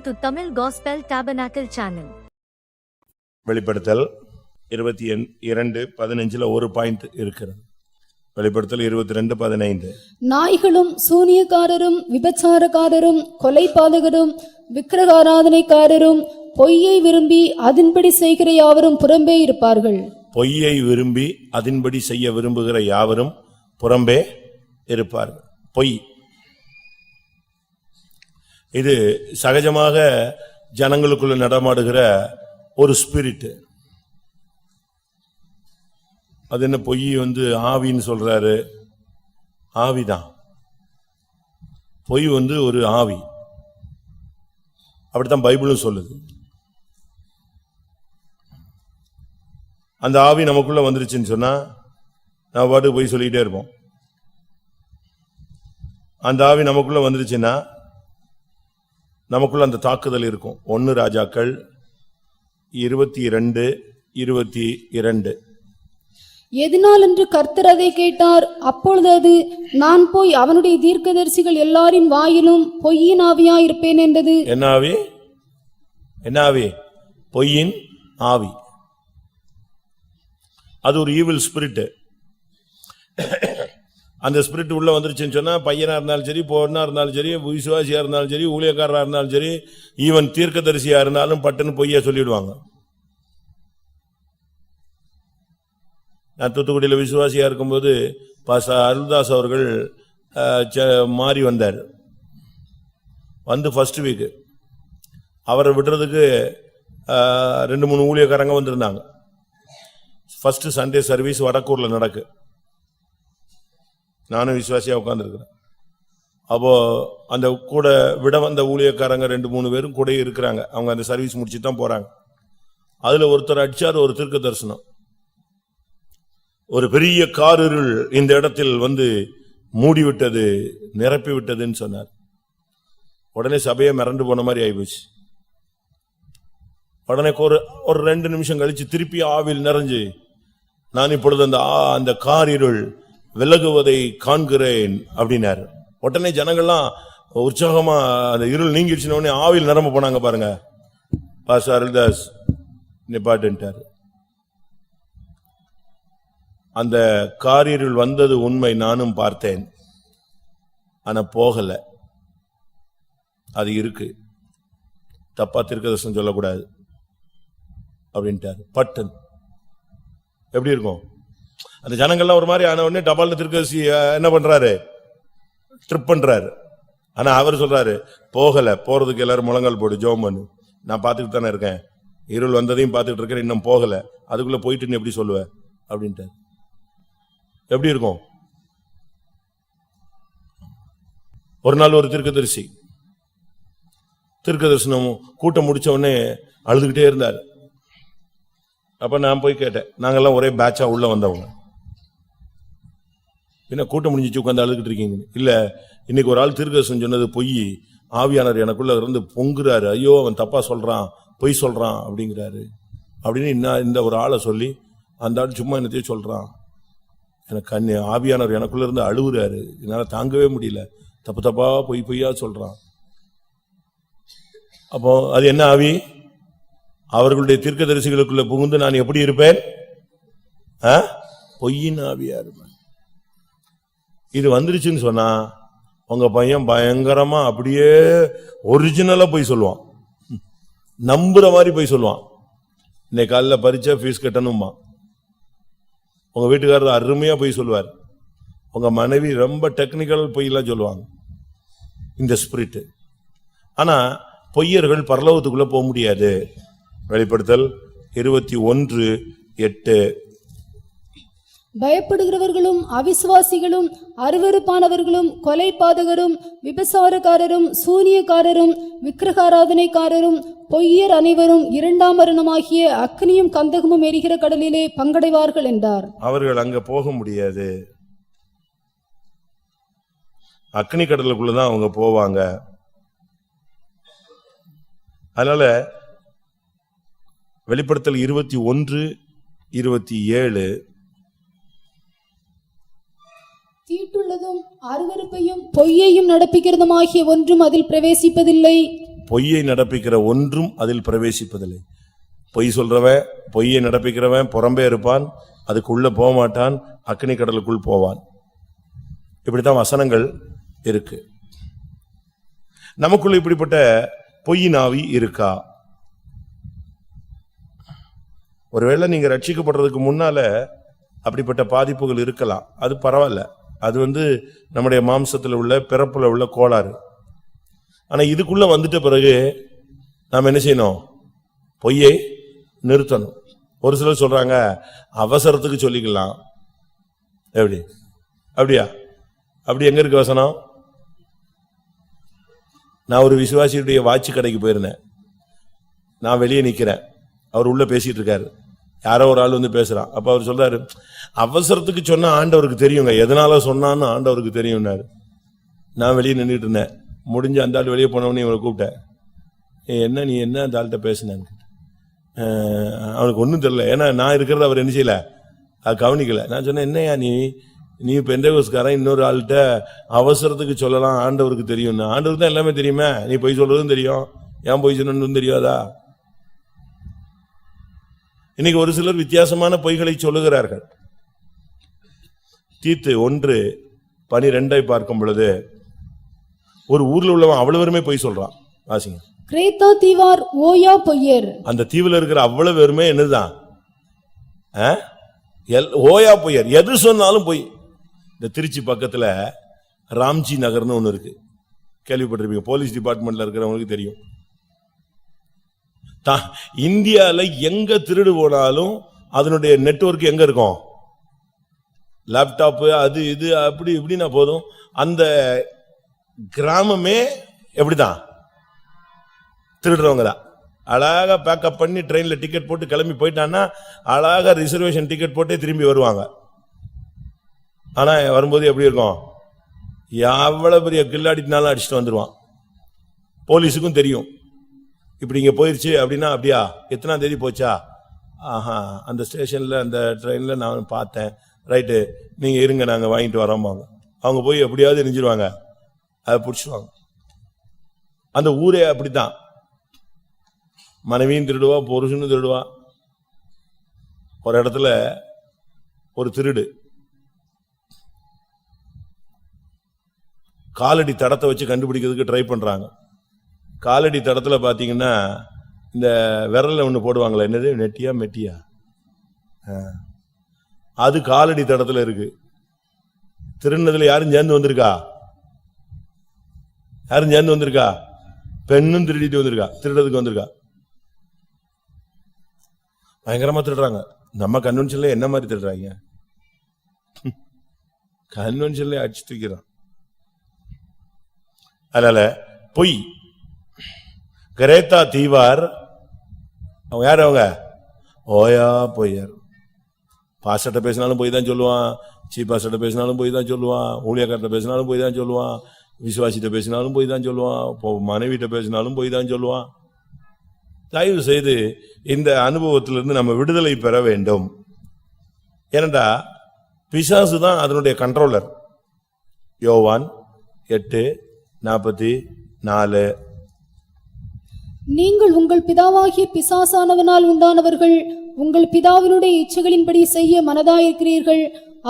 to Tamil Gospel Tabernacle channel. வெளிப்படுத்தல் 22:15 ஒரு point இருக்கிறது. வெளிப்படுத்தல் 22:15 நாய்களும் சூனியக்காரரும் விபச்சாரக்காரரும் கொலைபாதகரும் விக்கிரகாராதனைக்காரரும் பொய்யை விரும்பி அதன்படி செய்கிற யாவரும் புறம்பே இருப்பார்கள். பொய்யை விரும்பி அதன்படி செய்ய விரும்புகிற யாவரும் புறம்பே இருப்பார்கள். பொய் இது சகஜமாக ஜனங்களுக்குள்ள நடமாடுகிற ஒரு ஸ்பிரிட். அது என்ன பொய் ஆவின்னு சொல்றாரு? ஆவிதான். பொய் ஒரு ஆவி. அப்படித்தான் பைபிளும் சொல்லுது. அந்த ஆவி நமக்குள்ள வந்துருச்சுன்னு சொன்னா நம்ம பாட்டுக்கு பொய் சொல்லிக்கிட்டே இருப்போம். அந்த ஆவி நமக்குள்ள வந்துருச்சுன்னா நமக்குள்ள அந்த தாக்குதல் இருக்கும். 1 ராஜாக்கள் 22:22 எதனால் என்று கர்த்தர் அதை கேட்டார். அப்பொழுது அது, நான் போய் அவனுடைய தீர்க்கதரிசிகள் எல்லாரின் வாயிலும் பொய்யின் ஆவியா இருப்பேன் என்றது. என்ன ஆவி? என்ன ஆவி? பொய்யின் ஆவி. அது ஒரு ஈவில் ஸ்பிரிட். அந்த ஸ்பிரிட் உள்ள வந்துருச்சுன்னு சொன்னா பையனா இருந்தாலும் சரி, பொண்ணா இருந்தாலும் சரி, விசுவாசியா இருந்தாலும் சரி, ஊழியக்காரரா இருந்தாலும் சரி, ஈவன் தீர்க்கதரிசியா இருந்தாலும் பட்டுன்னு பொய்யா சொல்லிடுவாங்க. நான் தூத்துக்குடியில் விசுவாசியா இருக்கும்போது அருள்தாஸ் அவர்கள் மாறி வந்தார். ஃபர்ஸ்ட் வீக் அவரை விடுறதுக்கு 2-3 ஊழியக்காரங்க வந்திருந்தாங்க. ஃபர்ஸ்ட் சண்டே சர்வீஸ் வடக்கூர்ல நடக்கு. நானும் விசுவாசியா உட்கார்ந்துருக்கிறேன். அப்போ அந்த கூட விட வந்த ஊழியக்காரங்க 2-3 பேரும் கூட இருக்கிறாங்க. அவங்க அந்த சர்வீஸ் முடிச்சு தான் போறாங்க. அதுல ஒருத்தர் அடிச்சார், ஒரு தீர்க்க தரிசனம். ஒரு பெரிய காரிருள் இந்த இடத்தில் மூடிவிட்டது, நிரப்பி விட்டதுன்னு சொன்னார். உடனே சபையை மிரண்டு போன மாதிரி ஆயிப்போச்சு. உடனே ஒரு 2 நிமிஷம் கழிச்சு திருப்பி ஆவில் நிறைஞ்சு, நான் இப்பொழுது அந்த காரிருள் விலகுவதை காண்கிறேன் அப்படின்னாரு. உடனே ஜனங்கள்லாம் உற்சாகமா அந்த இருள் நீங்கிடுச்சுன்னு ஆவில் நிரம்ப போனாங்க. பாருங்க, பாஸ்டர் அருள்தாஸ் நிப்பாட்டுட்டாரு. அந்த காரிருள் வந்தது உண்மை, நானும் பார்த்தேன். ஆனா போகல. அது இருக்கு, தப்பா தீர்க்கதரிசனம் சொல்லக்கூடாது அப்படின்ட்டாரு. பட்டன் எப்படி இருக்கும்? அந்த ஜனங்கள்லாம் ஒரு மாதிரி ஆன உடனே டபால்னு தீர்க்கதரிசி என்ன பண்றாரு? ட்ரிப் பண்றாரு. ஆனா அவர் சொல்றாரு, போகல. போறதுக்கு எல்லாரும் முழங்கால் போடு, ஜெபம் பண்ணு. நான் பார்த்துட்டு தானே இருக்கேன், இருள் வந்ததையும் பார்த்துட்டு இருக்கேன், இன்னும் போகல. அதுக்குள்ள போயிட்டு எப்படி சொல்லுவ அப்படின்ட்டு. எப்படி இருக்கும்? ஒரு நாள் ஒரு தீர்க்கதரிசனம் கூட்டம் முடிச்ச உடனே அழுதுகிட்டே இருந்தார். அப்ப நான் போய் கேட்டேன், நாங்கெல்லாம் ஒரே பேட்சா உள்ள வந்தவங்க, என்ன கூட்டம் முடிஞ்சிச்சு உட்காந்து அழுதுகிட்டு இருக்கீங்க? இல்ல, இன்னைக்கு ஒரு ஆள் தீர்க்கதரிசனம் சொன்னது பொய், ஆவியானவர் எனக்குள்ள இருந்து பொங்குறாரு, ஐயோ அவன் தப்பா சொல்றான், பொய் சொல்றான் அப்படிங்கிறாரு அப்படின்னு இந்த ஒரு ஆளை சொல்லி, அந்த ஆள் சும்மா என்னத்தையும் சொல்றான், எனக்கு ஆவியானவர் எனக்குள்ள இருந்து அழுகுறாரு, என்னால தாங்கவே முடியல, தப்பு தப்பா பொய்யா சொல்றான். அப்போ அது என்ன ஆவி? அவர்களுடைய தீர்க்கதரிசிகளுக்குள்ள புகுந்து நான் எப்படி இருப்பேன்? பொய்யின் ஆவியா இருப்பேன். இது வந்துருச்சுன்னு சொன்னா உங்க பையன் பயங்கரமா அப்படியே ஒரிஜினலா போய் சொல்லுவான், நம்புற மாதிரி போய் சொல்லுவான். இன்னைக்கு காலைல பரீட்சை ஃபீஸ் கட்டணுமா, உங்க வீட்டுக்காரர் அருமையா போய் சொல்லுவார். உங்க மனைவி ரொம்ப டெக்னிக்கல் பொய்யெல்லாம் சொல்லுவாங்க. இந்த ஸ்பிரிட். ஆனா பொய்யர்கள் பரலோகத்துக்குள்ள போக முடியாது. வெளிப்படுத்தல் 21:8 பயப்படுகிறவர்களும் அவிசுவாசிகளும் அருவருப்பானவர்களும் கொலைபாதகரும் விபசாரக்காரரும் சூனியக்காரரும் விக்கிரகாராதனைக்காரரும் பொய்யர் அனைவரும் 2ஆம் மரணமாகிய அக்னியும் கந்தகமும் எரிகிற கடலிலே பங்கடைவார்கள் என்றார். அவர்கள் அங்க போக முடியாது. அக்னி கடலுக்குள்ளதான் அவங்க போவாங்க. அதனால வெளிப்படுத்தல் 21:27 தீட்டுள்ளதும் அருவருப்பையும் பொய்யையும் நடப்பிக்கிறதுமாகிய ஒன்றும் அதில் பிரவேசிப்பதில்லை. பொய்யை நடப்பிக்கிற ஒன்றும் அதில் பிரவேசிப்பதில்லை. பொய் சொல்றவன், பொய்யை நடப்பிக்கிறவன் புறம்பே இருப்பான், அதுக்குள்ள போக மாட்டான், அக்கினி கடலுக்குள் போவான். இப்படித்தான் வசனங்கள் இருக்கு. நமக்குள்ள இப்படிப்பட்ட பொய்யின் ஆவி இருக்கா? ஒருவேளை நீங்க ரட்சிக்கப்படுறதுக்கு முன்னால அப்படிப்பட்ட பாதிப்புகள் இருக்கலாம், அது பரவாயில்ல. அது நம்முடைய மாம்சத்துல உள்ள பிறப்புல உள்ள கோளாறு. ஆனா இதுக்குள்ள வந்துட்ட பிறகு நாம் என்ன செய்யணும்? பொய்யை நிறுத்தணும். ஒரு சிலர் சொல்றாங்க அவசரத்துக்கு சொல்லிக்கலாம். எப்படி? அப்படியா? அப்படி எங்க இருக்கு வசனம்? நான் ஒரு விசுவாசியுடைய வாட்சி கடைக்கு போயிருந்தேன். நான் வெளியே நிக்கிறேன், அவர் உள்ள பேசிட்டு இருக்காரு. யாரோ ஒரு ஆள் பேசுறான். அப்ப அவர் சொல்றாரு, அவசரத்துக்கு சொன்னா ஆண்டவருக்கு தெரியுங்க, எதனால சொன்னான்னு ஆண்டவருக்கு தெரியும்னாரு. நான் வெளியே நின்றுட்டு இருந்தேன். முடிஞ்ச அந்த ஆள் வெளியே போனவனே இவனை கூப்பிட்டேன். என்ன நீ என்ன அந்த ஆள்கிட்ட பேசினான்னு. அவனுக்கு ஒன்றும் தெரியல, ஏன்னா நான் இருக்கிறத அவர் என்ன செய்யல, அது கவனிக்கல. நான் சொன்னேன், என்னையா நீ பெந்தேகோஸ்காரன் இன்னொரு ஆள்கிட்ட அவசரத்துக்கு சொல்லலாம் ஆண்டவருக்கு தெரியும். ஆண்டவருக்கு தான் எல்லாமே தெரியுமே, நீ பொய் சொல்றதும் தெரியும், ஏன் பொய் சொன்னு தெரியாதா? இன்னைக்கு ஒரு சிலர் வித்தியாசமான பொய்களை சொல்லுகிறார்கள். தீத்து 1:12 பார்க்கும் பொழுது ஒரு ஊர்ல உள்ளவன் அவ்வளவுமே பொய் சொல்றான். வாசிங்க. கிரேத்தா தீவார் ஓயா பொய்யர். அந்த தீவுல இருக்கிற அவ்வளவு பேருமே என்னதுதான்? ஓயா பொய்யர், எது சொன்னாலும் பொய். இந்த திருச்சி பக்கத்துல ராம்ஜி நகர்னு ஒண்ணு இருக்கு, கேள்விப்பட்டிருப்பீங்க. போலீஸ் டிபார்ட்மெண்ட்ல இருக்கிறவங்களுக்கு தெரியும். இந்தியால எங்க திருடு போனாலும் அதனுடைய நெட்வொர்க் எங்க இருக்கும்? லேப்டாப் அது இது அப்படி இப்படின்னா போதும், அந்த கிராமமே எப்படிதான்? திருடுறவங்க தான். அழகா பேக்கப் பண்ணி ட்ரெயின்ல டிக்கெட் போட்டு கிளம்பி போயிட்டான்னா அழகா ரிசர்வேஷன் டிக்கெட் போட்டே திரும்பி வருவாங்க. ஆனா வரும்போது எப்படி இருக்கும்? எவ்வளவு பெரிய கில்லாடினாலும் அடிச்சுட்டு வந்துருவான். போலீஸுக்கும் தெரியும், இப்படி இங்க போயிருச்சு அப்படின்னா. அப்படியா, எத்தனாம் தேதி போச்சா? ஆஹா, அந்த ஸ்டேஷன்ல அந்த ட்ரெயின்ல நான் பார்த்தேன். ரைட்டு, நீங்க இருங்க, நாங்க வாங்கிட்டு வரோம்பாங்க. அவங்க போய் எப்படியாவது நெஞ்சிருவாங்க, அதை பிடிச்சிருவாங்க. அந்த ஊரே அப்படித்தான். மனைவியும் திருடுவா, புருஷனும் திருடுவா. ஒரு இடத்துல ஒரு திருடு காலடி தடத்தை வச்சு கண்டுபிடிக்கிறதுக்கு ட்ரை பண்றாங்க. காலடி தடத்துல பாத்தீங்கன்னா இந்த விரல்ல ஒண்ணு போடுவாங்களா, என்னது நெட்டியா மெட்டியா, அது காலடி தடத்துல இருக்கு. திருநதுல யாரும் சேர்ந்து வந்திருக்கா? யாரும் சேர்ந்து வந்திருக்கா? பெண்ணும் திருடிட்டு வந்திருக்கா, திருடதுக்கு வந்திருக்கா. பயங்கரமா திருடுறாங்க. நம்ம கன்வென்ஷன்ல என்ன மாதிரி திருடுறாங்க? கன்வென்ஷன்ல அடிச்சு தூக்கிறான். அதனால பொய். கிரேத்தா தீவார் அவங்க யாரு? அவங்க ஓயா பொய்யர். பாஸ்டர்ட்ட பேசினாலும் போய் தான் சொல்லுவான், சீப் பாஸ்டர்ட்ட பேசினாலும் போய் தான் சொல்லுவான், ஊழியக்கார்ட்ட பேசினாலும் போய் தான் சொல்லுவான், விசுவாசிட்ட பேசினாலும் போய் தான் சொல்லுவான், மனைவிட்ட பேசினாலும் போய் தான் சொல்லுவான். தயவு செய்து இந்த அனுபவத்திலிருந்து நம்ம விடுதலை பெற வேண்டும். ஏனென்றா பிசாசு தான் அதனுடைய கண்ட்ரோலர். யோவான் 8:44. நீங்கள் உங்கள் பிதாவாகிய பிசாசானவனால் உண்டானவர்கள், உங்கள் பிதாவினுடைய இச்சைகளின்படி செய்ய மனதாயிருக்கிறீர்கள்.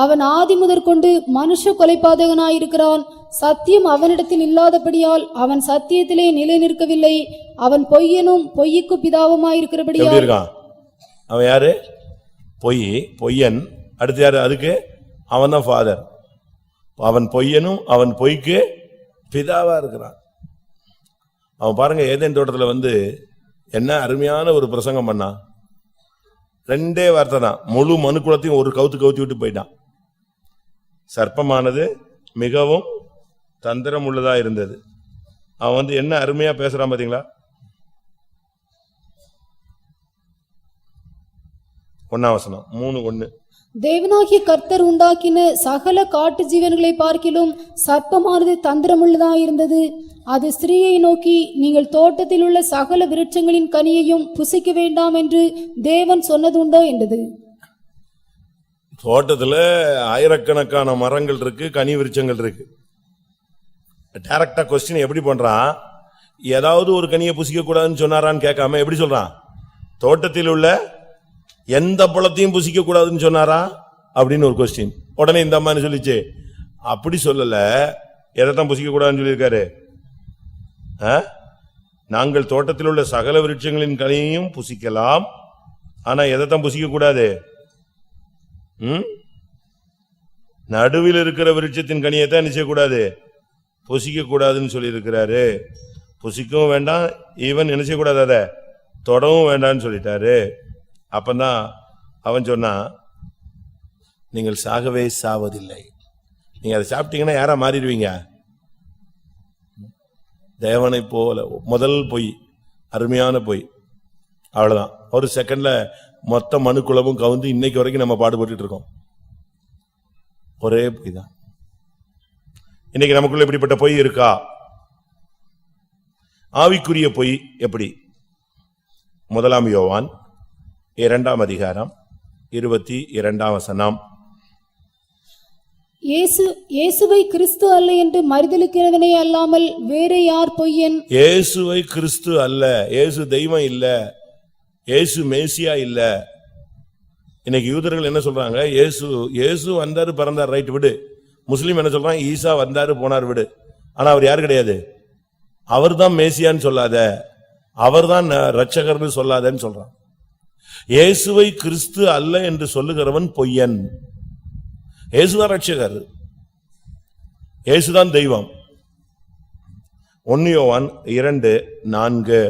அவன் ஆதி முதற்கொண்டு மனுஷ கொலைபாதகனாயிருக்கிறான். சத்தியம் அவனிடத்தில் இல்லாதபடியால் அவன் சத்தியத்திலே நிலை நிற்கவில்லை. அவன் பொய்யனும் பொய்யுக்கு பிதாவுமாயிருக்கிறபடியால். அவன் யாரு? பொய்யன். அடுத்து யாரு? அதுக்கு அவன் தான் ஃபாதர். அவன் பொய்யனும் அவன் பொய்க்கு பிதாவா இருக்கிறான். அவன் பாருங்க, ஏதேன் தோட்டத்துல என்ன அருமையான ஒரு பிரசங்கம் பண்ணா. 2 வார்த்தை தான், முழு மனுக்குலத்தையும் ஒரு கவுத்தி விட்டு போயிட்டான். சர்ப்பமானது மிகவும் தந்திரம் உள்ளதா இருந்தது. அவன் என்ன அருமையா பேசுறான் பாத்தீங்களா? 1ஆம் வசனம் 3:1. தேவனாகிய கர்த்தர் உண்டாக்கின சகல காட்டு ஜீவன்களை பார்க்கிலும் சர்ப்பமானது தந்திரமுள்ளதாயிருந்தது. அது ஸ்திரீயை நோக்கி, நீங்கள் தோட்டத்தில் உள்ள சகல விருட்சங்களின் கனியையும் புசிக்க வேண்டாம் என்று தேவன் சொன்னதுண்டோ என்றது. தோட்டத்துல ஆயிரக்கணக்கான மரங்கள் இருக்கு, கனி விருட்சங்கள் இருக்கு. டைரக்டா கொஸ்டின் எப்படி பண்றான்? ஏதாவது ஒரு கனியை புசிக்க கூடாதுன்னு சொன்னாரான்னு கேட்காம எப்படி சொல்றான்? தோட்டத்தில் உள்ள எந்த பழத்தையும் புசிக்க கூடாதுன்னு சொன்னாரா அப்படின்னு ஒரு கொஸ்டின். உடனே இந்த அம்மா சொல்லிச்சு, அப்படி சொல்லல, எதைத்தான் புசிக்க கூடாதுன்னு சொல்லியிருக்காரு? நாங்கள் தோட்டத்தில் உள்ள சகல விருட்சங்களின் கனியையும் புசிக்கலாம், ஆனா எதைத்தான் புசிக்க கூடாது? நடுவில் இருக்கிற விருட்சத்தின் கனியத்தான் என்ன செய்யக்கூடாது? புசிக்க கூடாதுன்னு சொல்லி இருக்கிறாரு. புசிக்கவும் வேண்டாம், ஈவன் என்ன செய்யக்கூடாது, அதை தொடவும் வேண்டாம்னு சொல்லிட்டாரு. அப்பதான் அவன் சொன்னா, நீங்கள் சாகவே சாவதில்லை. நீங்க அதை சாப்பிட்டீங்கன்னா யாரா மாறிடுவீங்க? தேவனை போல. முதல் பொய், அருமையான பொய். அவ்வளவுதான். ஒரு செகண்ட்ல மொத்த மனுக்குலமும் கவுந்து இன்னைக்கு வரைக்கும் நம்ம பாடுபட்டு இருக்கோம். ஒரே பொய் தான். இன்னைக்கு நமக்குள்ள இப்படிப்பட்ட பொய் இருக்கா? ஆவிக்குரிய பொய் எப்படி? 1 யோவான் 2 அதிகாரம் 22 வசனம். இயேசுவை கிறிஸ்து அல்ல என்று மறுதலிக்கிறவனே அல்லாமல் வேற யார் பொய்யன்? இயேசுவை கிறிஸ்து அல்ல, இயேசு தெய்வம் இல்ல, இயேசு மேசியா இல்ல. இன்னைக்கு யூதர்கள் என்ன சொல்றாங்க? இயேசு வந்தாரு பிறந்தார், ரைட் விடு. முஸ்லீம் என்ன சொல்றான்? ஈசா வந்தாரு போனார் விடு. ஆனா அவர் யாரு கிடையாது. அவர்தான் மேசியான்னு சொல்லாத, அவர்தான் இரட்சகர்னு சொல்லாதன்னு சொல்றான். இயேசுவை கிறிஸ்து அல்ல என்று சொல்லுகிறவன் பொய்யன். இயேசுதான் இரட்சகர், இயேசுதான் தெய்வம். 1 யோவான் 2:4.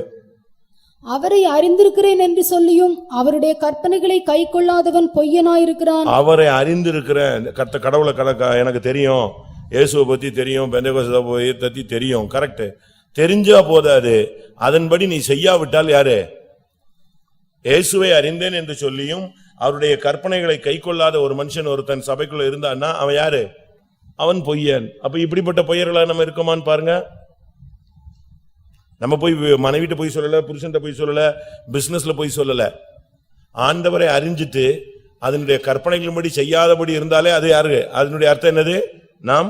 அவரை அறிந்திருக்கிறேன் என்று சொல்லியும் அவருடைய கற்பனைகளை கை கொள்ளாதவன் பொய்யனாயிருக்கிறான். அவரை அறிந்திருக்கிறேன், கடவுளை எனக்கு தெரியும், இயேசுவை பத்தி தெரியும், பெந்தேகோஸ்தே பத்தி தெரியும், கரெக்ட். தெரிஞ்சா போதாது, அதன்படி நீ செய்யாவிட்டால் யாரு? இயேசுவை அறிந்தேன் என்று சொல்லியும் அவருடைய கற்பனைகளை கை கொள்ளாத ஒரு மனுஷன் ஒருத்தன் சபைக்குள்ள இருந்தான்னா அவன் யாரு? அவன் பொய்யன். அப்ப இப்படிப்பட்ட பொய்யர்களா நம்ம இருக்கோமான்னு பாருங்க. நம்ம போய் மனைவிட்ட போய் சொல்லல, புருஷன்ட்ட போய் சொல்லல, பிசினஸ்ல போய் சொல்லல. ஆண்டவரை அறிஞ்சிட்டு அதனுடைய கற்பனைகளின்படி செய்யாதபடி இருந்தாலே அது யாரு? அதனுடைய அர்த்தம் என்னது? நாம்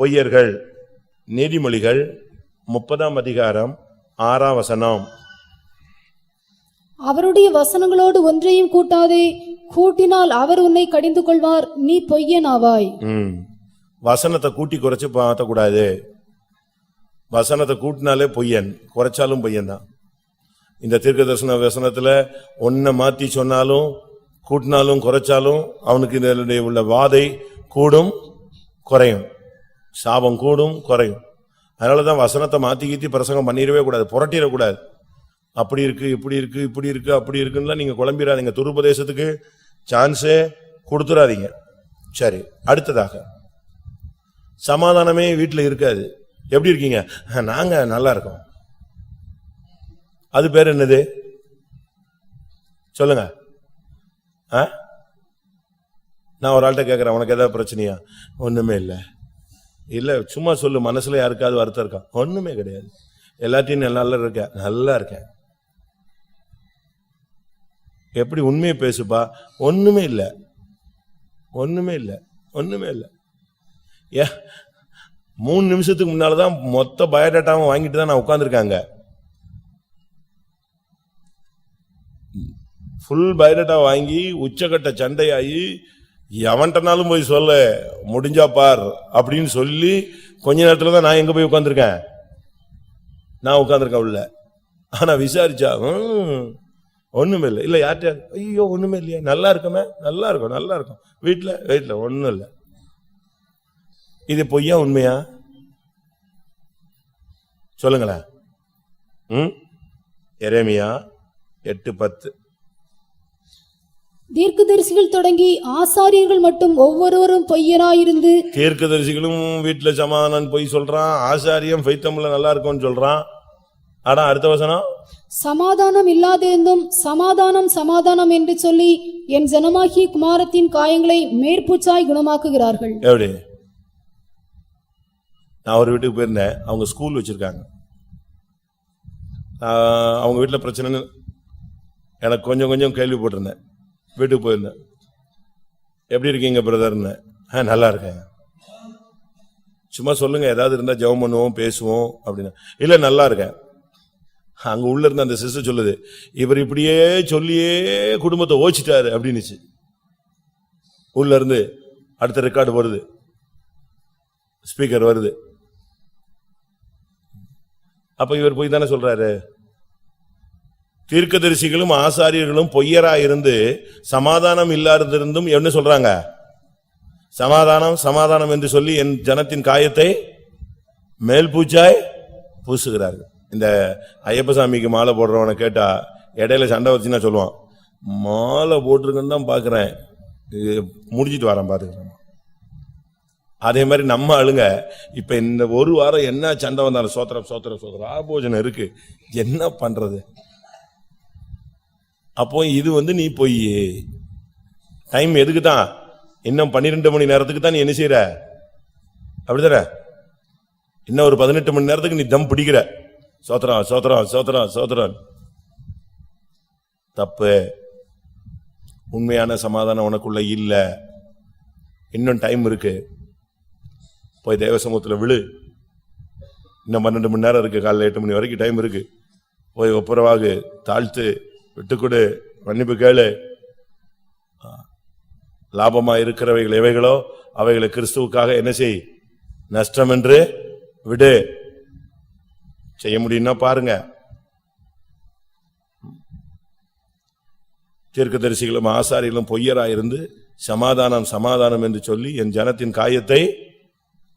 பொய்யர்கள். நீதிமொழிகள் 30 அதிகாரம் 6 வசனம். அவருடைய வசனங்களோடு ஒன்றையும் கூட்டாதே, கூட்டினால் அவர் உன்னை கடிந்து கொள்வார், நீ பொய்யன் ஆவாய். வசனத்தை கூட்டி குறைச்சு பார்த்த கூடாது. வசனத்தை கூட்டினாலே பொய்யன், குறைச்சாலும் பொய்யன் தான். இந்த தீர்க்கதரிசன வசனத்துல ஒன்ன மாத்தி சொன்னாலும் கூட்டினாலும் குறைச்சாலும் அவனுக்கு இதனுடைய உள்ள வாதை கூடும் குறையும், சாபம் கூடும் குறையும். அதனாலதான் வசனத்தை மாத்தி கீத்தி பிரசங்கம் பண்ணிடவே கூடாது, புரட்டிடக்கூடாது. அப்படி இருக்கு, இப்படி இருக்கு, இப்படி இருக்கு, அப்படி இருக்குன்னு நீங்க குழம்பிடாதீங்க. துருபதேசத்துக்கு சான்ஸே கொடுத்துடாதீங்க. சரி, அடுத்ததாக சமாதானமே வீட்டுல இருக்காது. எப்படி இருக்கீங்க? நாங்க நல்லா இருக்கோம். அது பேர் என்னது சொல்லுங்க? நான் ஒரு ஆள்கிட்ட கேட்கிறேன், உனக்கு ஏதாவது பிரச்சனையா? ஒண்ணுமே இல்லை. இல்ல சும்மா சொல்லு, மனசுல யாருக்காவது வருத்தம் இருக்கா? ஒண்ணுமே கிடையாது, எல்லாத்தையும் நல்லா இருக்க, நல்லா இருக்கேன். எப்படி? உண்மையை பேசுப்பா. ஒண்ணுமே இல்லை, ஒண்ணுமே இல்லை, ஒண்ணுமே இல்லை. 3 நிமிஷத்துக்கு முன்னாலதான் மொத்த பயோடேட்டாவும் வாங்கிட்டு தான் நான் உட்கார்ந்துருக்காங்க. ஃபுல் பயோடேட்டா வாங்கி உச்சகட்ட சண்டையாகி எவன்ட்டனாலும் போய் சொல்ல முடிஞ்சா பார் அப்படின்னு சொல்லி கொஞ்ச நேரத்துல தான் நான் எங்க போய் உட்கார்ந்துருக்கேன். நான் உட்கார்ந்துருக்கேன் உள்ள. ஆனா விசாரிச்சா ஒண்ணுமே இல்லை. இல்ல யார்கிட்ட? ஐயோ ஒண்ணுமே இல்லையா, நல்லா இருக்குமே, நல்லா இருக்கும், நல்லா இருக்கும். வீட்டுல ஒண்ணும் இல்லை. இது பொய்யா உண்மையா சொல்லுங்களேன். எரேமியா 8:10. தீர்க்கதரிசிகள் தொடங்கி ஆசாரியர்கள் மட்டும் ஒவ்வொருவரும் பொய்யனாயிருந்து. தீர்க்கதரிசிகளும் வீட்டுல சமாதானம் பொய் சொல்றான், ஆசாரியம் பைத்தம்ல நல்லா இருக்கும்னு சொல்றான். ஆனா அடுத்த வசனம், சமாதானம் இல்லாதிருந்தும் சமாதானம் சமாதானம் என்று சொல்லி என் ஜனமாகிய குமாரத்தின் காயங்களை மேற்பூச்சாய் குணமாக்குகிறார்கள். எப்படி? நான் ஒரு வீட்டுக்கு போயிருந்தேன், அவங்க ஸ்கூல் வச்சிருக்காங்க. அவங்க வீட்டுல பிரச்சனைன்னு எனக்கு கொஞ்சம் கொஞ்சம் கேள்விப்பட்டிருந்தேன். வீட்டுக்கு போயிருந்தேன். எப்படி இருக்கீங்க பிரதர்ன்னு? நல்லா இருக்கேன். சும்மா சொல்லுங்க, ஏதாவது இருந்தா ஜெபம் பண்ணுவோம், பேசுவோம் அப்படின்னா. இல்ல நல்லா இருக்கேன். அங்க உள்ள இருந்து அந்த சிஸ்டர் சொல்லுது, இவர் இப்படியே சொல்லியே குடும்பத்தை ஓச்சிட்டாரு அப்படின்னுச்சு. உள்ள இருந்து அடுத்த ரெக்கார்டு வருது, ஸ்பீக்கர் வருது. அப்ப இவர் போய் தானே சொல்றாரு, தீர்க்கதரிசிகளும் ஆசாரியர்களும் பொய்யரா இருந்து சமாதானம் இல்லாதிருந்தும் என்ன சொல்றாங்க, சமாதானம் சமாதானம் என்று சொல்லி என் ஜனத்தின் காயத்தை மேல் பூச்சாய் பூசுகிறார்கள். இந்த ஐயப்பசாமிக்கு மாலை போடுறவனை கேட்டா இடையில சண்டை வச்சுன்னா சொல்லுவான், மாலை போட்டிருக்கன்னு தான் பாக்குறேன், முடிஞ்சிட்டு வரேன் பாத்துக்கிறேன். அதே மாதிரி நம்ம ஆளுங்க இப்ப இந்த ஒரு வாரம் என்ன சண்டை வந்தாலும் சோத்திரம் சோத்திரம் சோத்திரம் ஆபோஜனம் இருக்கு, என்ன பண்றது? அப்போ இது நீ போய் டைம் எதுக்கு தான், இன்னும் 12 மணி நேரத்துக்கு தான் நீ என்ன செய்யற, அப்படிதானே? இன்னும் ஒரு 18 மணி நேரத்துக்கு நீ தம் பிடிக்கிற, சோத்திரம் சோத்திரம் சோத்திரம் சோத்திரம். தப்பு. உண்மையான சமாதானம் உனக்குள்ள இல்ல. இன்னும் டைம் இருக்கு, போய் தேவ சமூகத்துல விழு. இன்னும் 12 மணி நேரம் இருக்கு, காலைல 8 மணி வரைக்கும் டைம் இருக்கு. போய் ஒப்புரவாகு, தாழ்த்து, விட்டுக்கொடு, மன்னிப்பு கேளு. லாபமா இருக்கிறவைகள் எவைகளோ அவைகளை கிறிஸ்துவுக்காக என்ன செய், நஷ்டம் என்று விடு. செய்ய முடியும்னா பாருங்க. தீர்க்கதரிசிகளும் ஆசாரிகளும் பொய்யராயிருந்து சமாதானம் சமாதானம் என்று சொல்லி என் ஜனத்தின் காயத்தை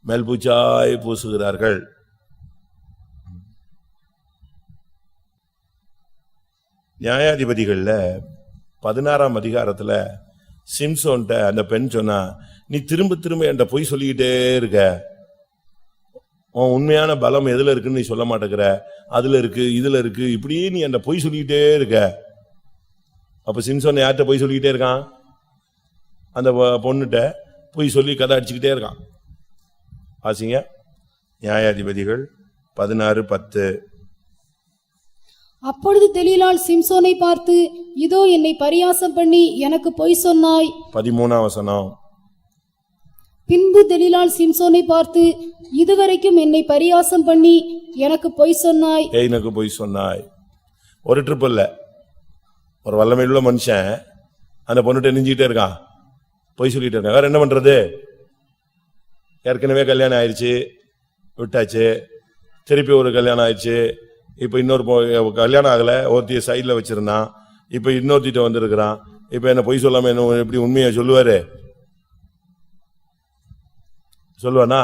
மேல்பூச்சாய் பூசுகிறார்கள். நியாயாதிபதிகள்ல 16ஆம் அதிகாரத்துல சிம்சோன்ட்ட அந்த பெண் சொன்னா, நீ திரும்ப திரும்ப என்கிட்ட பொய் சொல்லிக்கிட்டே இருக்க, உன் உண்மையான பலம் எதுல இருக்குன்னு நீ சொல்ல மாட்டேங்கிற, அதுல இருக்கு இதுல இருக்கு, இப்படியே நீ என்கிட்ட பொய் சொல்லிக்கிட்டே இருக்க. அப்ப சிம்சோன் யார்கிட்ட பொய் சொல்லிக்கிட்டே இருக்கான், அந்த பொண்ணுட்ட பொய் சொல்லி கதை அடிச்சுக்கிட்டே இருக்கான். வாசிங்க நியாயாதிபதிகள் 16:10. அப்பொழுது தெலீலாள் சிம்சோனை பார்த்து, இதோ என்னை பரியாசம் பண்ணி எனக்கு பொய் சொன்னாய். 13ஆம் வசனம். பின்பு தெலீலாள் சிம்சோனை பார்த்து, இதுவரைக்கும் என்னை பரியாசம் பண்ணி எனக்கு பொய் சொன்னாய். எனக்கு பொய் சொன்னாய். ஒரு ட்ரிப் இல்ல, ஒரு வல்லமையுள்ள மனுஷன் அந்த பொண்ணுட்ட நெஞ்சிக்கிட்டே இருக்கான், பொய் சொல்லிட்டு இருக்கான். வேற என்ன பண்றது? ஏற்கனவே கல்யாணம் ஆயிடுச்சு, விட்டாச்சு. திருப்பி ஒரு கல்யாணம் ஆயிடுச்சு, இப்ப இன்னொரு கல்யாணம் ஆகல, ஒருத்திய சைட்ல வச்சிருந்தான், இப்ப இன்னொருத்திட்ட வந்திருக்கிறான். இப்ப என்ன பொய் சொல்லாம என்ன எப்படி உண்மையா சொல்லுவாரு? சொல்லுவானா?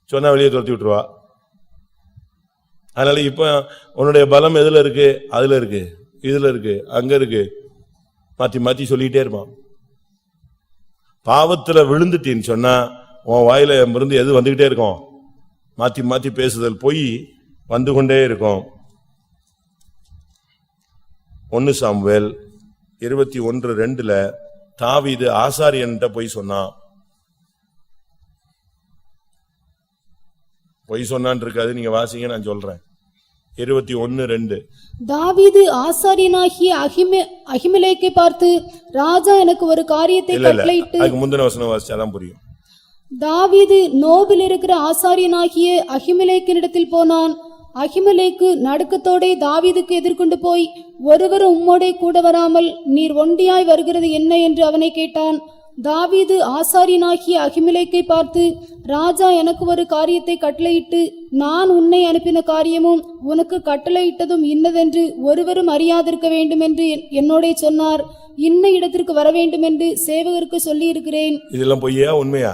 சொன்னா வெளியே துரத்தி விட்டுருவா. அதனால இப்ப உன்னுடைய பலம் எதுல இருக்கு, அதுல இருக்கு, இதுல இருக்கு, அங்க இருக்கு, மாத்தி மாத்தி சொல்லிட்டே இருப்பான். பாவத்துல விழுந்துட்டேன்னு சொன்னா உன் வாயில இருந்து எது வந்துகிட்டே இருக்கும், மாத்தி மாத்தி பேசுதல், பொய் வந்து கொண்டே இருக்கும். 1 சாமுவேல் 21:2 தாவீது ஆசாரியன்ட்ட போய் சொன்னான். பொய் சொன்னான் இருக்காது, நீங்க வாசிங்க, நான் சொல்றேன். 21:2. தாவீது ஆசாரியனாகிய அகிமெலேக்கை பார்த்து, ராஜா எனக்கு ஒரு காரியத்தை கட்டளையிட்டு. அதுக்கு முந்தின வசனம் வாசிச்சாதான் புரியும். தாவீது நோபில் இருக்கிற ஆசாரியனாகிய அகிமெலேக்கினிடத்தில் போனான். அகிமெலேக்கு நடுக்கத்தோடே தாவீதுக்கு எதிர்கொண்டு போய், ஒருவரும் உம்மோடே கூட வராமல் நீர் ஒண்டியாய் வருகிறது என்ன என்று அவனை கேட்டான். தாவீது ஆசாரியனாகிய அகிமெலேக்கை பார்த்து, ராஜா எனக்கு ஒரு காரியத்தை கட்டளையிட்டு, நான் உன்னை அனுப்பின காரியமும் உனக்கு கட்டளையிட்டதும் இன்னதென்று ஒருவரும் அறியாதிருக்க வேண்டும் என்று என்னோடே சொன்னார். இன்ன இடத்திற்கு வர வேண்டும் என்று சேவகருக்கு சொல்லி இருக்கிறேன். இதெல்லாம் பொய்யா உண்மையா?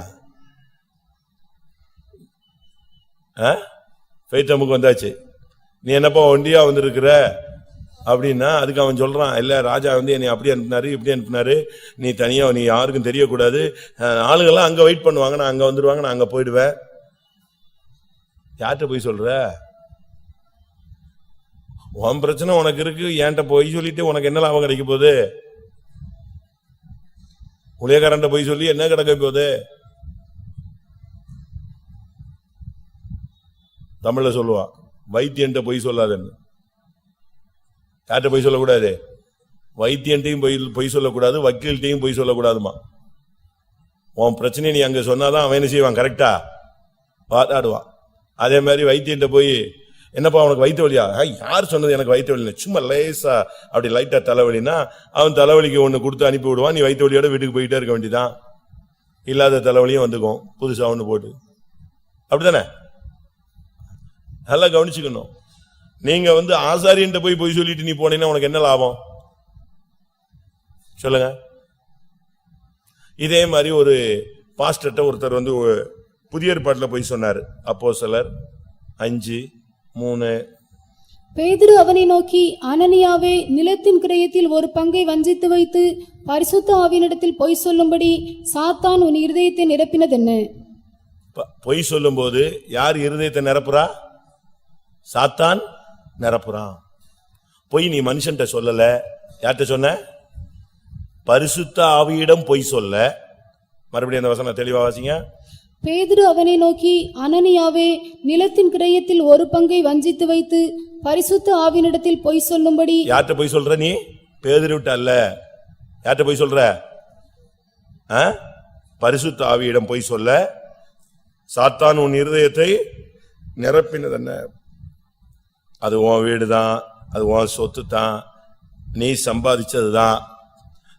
நமக்கு வந்தாச்சு, நீ என்னப்பா ஒண்டியா வந்திருக்கிற அப்படின்னா அதுக்கு அவன் சொல்றான், இல்ல ராஜா என்னை அப்படி அனுப்பினாரு இப்படி அனுப்பினாரு, நீ தனியா, நீ யாருக்கும் தெரியக்கூடாது, ஆளுங்கெல்லாம் அங்க வெயிட் பண்ணுவாங்க, நான் அங்க வந்துருவாங்க, நான் அங்க போயிடுவேன். யார்கிட்ட போய் சொல்ற? உன் பிரச்சனை உனக்கு இருக்கு, என்கிட்ட போய் சொல்லிட்டு உனக்கு என்ன லாபம் கிடைக்க போகுது? உலகரண்ட போய் சொல்லி என்ன கிடைக்க போகுது? தமிழ்ல சொல்லுவான், வைத்தியன்ட்ட பொய் சொல்லாதன்னு. யார்கிட்ட பொய் சொல்லக்கூடாது? வைத்தியன்ட்டையும் பொய் சொல்லக்கூடாது, வக்கீல்ட்டையும் பொய் சொல்லக்கூடாதுமா. உன் பிரச்சனை நீ அங்க சொன்னாதான் அவன் என்ன செய்வான், கரெக்டா வாதாடுவான். அதே மாதிரி வைத்தியன்ட்ட போய் என்னப்பா உனக்கு வயிற்று வலியா? யார் சொன்னது எனக்கு வயிற்று வலி? சும்மா லேசா அப்படி லைட்டா தலைவலினா அவன் தலைவலிக்கு ஒண்ணு கொடுத்து அனுப்பி விடுவான். நீ வயிற்று வலியோட வீட்டுக்கு போயிட்டே இருக்க வேண்டியதான். இல்லாத தலைவலியும் வந்துக்கும் புதுசா ஒண்ணு போட்டு. அப்படித்தானே? நல்லா கவனிச்சுக்கணும். நீங்க ஆசாரியன்ட்ட போய் பொய் சொல்லிட்டு நீ போனீங்கன்னா உனக்கு என்ன லாபம் சொல்லுங்க? இதே மாதிரி ஒரு பாஸ்டர்ட்ட ஒருத்தர் புதிய ஏற்பாட்டில் போய் சொன்னார். அப்போஸ்தலர் 5:3. பேதுரு அவனை நோக்கி, அனனியாவே, நிலத்தின் கிரயத்தில் ஒரு பங்கை வஞ்சித்து வைத்து பரிசுத்த ஆவியினிடத்தில் பொய் சொல்லும்படி சாத்தான் உன் இருதயத்தை நிரப்பினதென்ன? பொய் சொல்லும் போது யார் இருதயத்தை நிரப்புறா? சாத்தான் நிரப்புறான். பொய் நீ மனுஷன்ட்ட சொல்லல, யார்கிட்ட சொன்ன? பரிசுத்த ஆவியிடம் பொய் சொல்ல. மறுபடியும் அந்த வசனம் தெளிவா வாசிங்க. பேதுரு அவனை நோக்கி, அனனியாவே, நிலத்தின் கிரயத்தில் ஒரு பங்கை வஞ்சித்து வைத்து பரிசுத்த ஆவியினிடத்தில் பொய் சொல்லும்படி. யார்கிட்ட பொய் சொல்ற நீ? பேதுருவிட்ட அல்ல. யார்கிட்ட பொய் சொல்ற? பரிசுத்த ஆவியிடம் பொய் சொல்ல சாத்தான் உன் இருதயத்தை நிரப்பினதென்ன? அது உன் வீடுதான், அது உன் சொத்து தான், நீ சம்பாதிச்சதுதான்.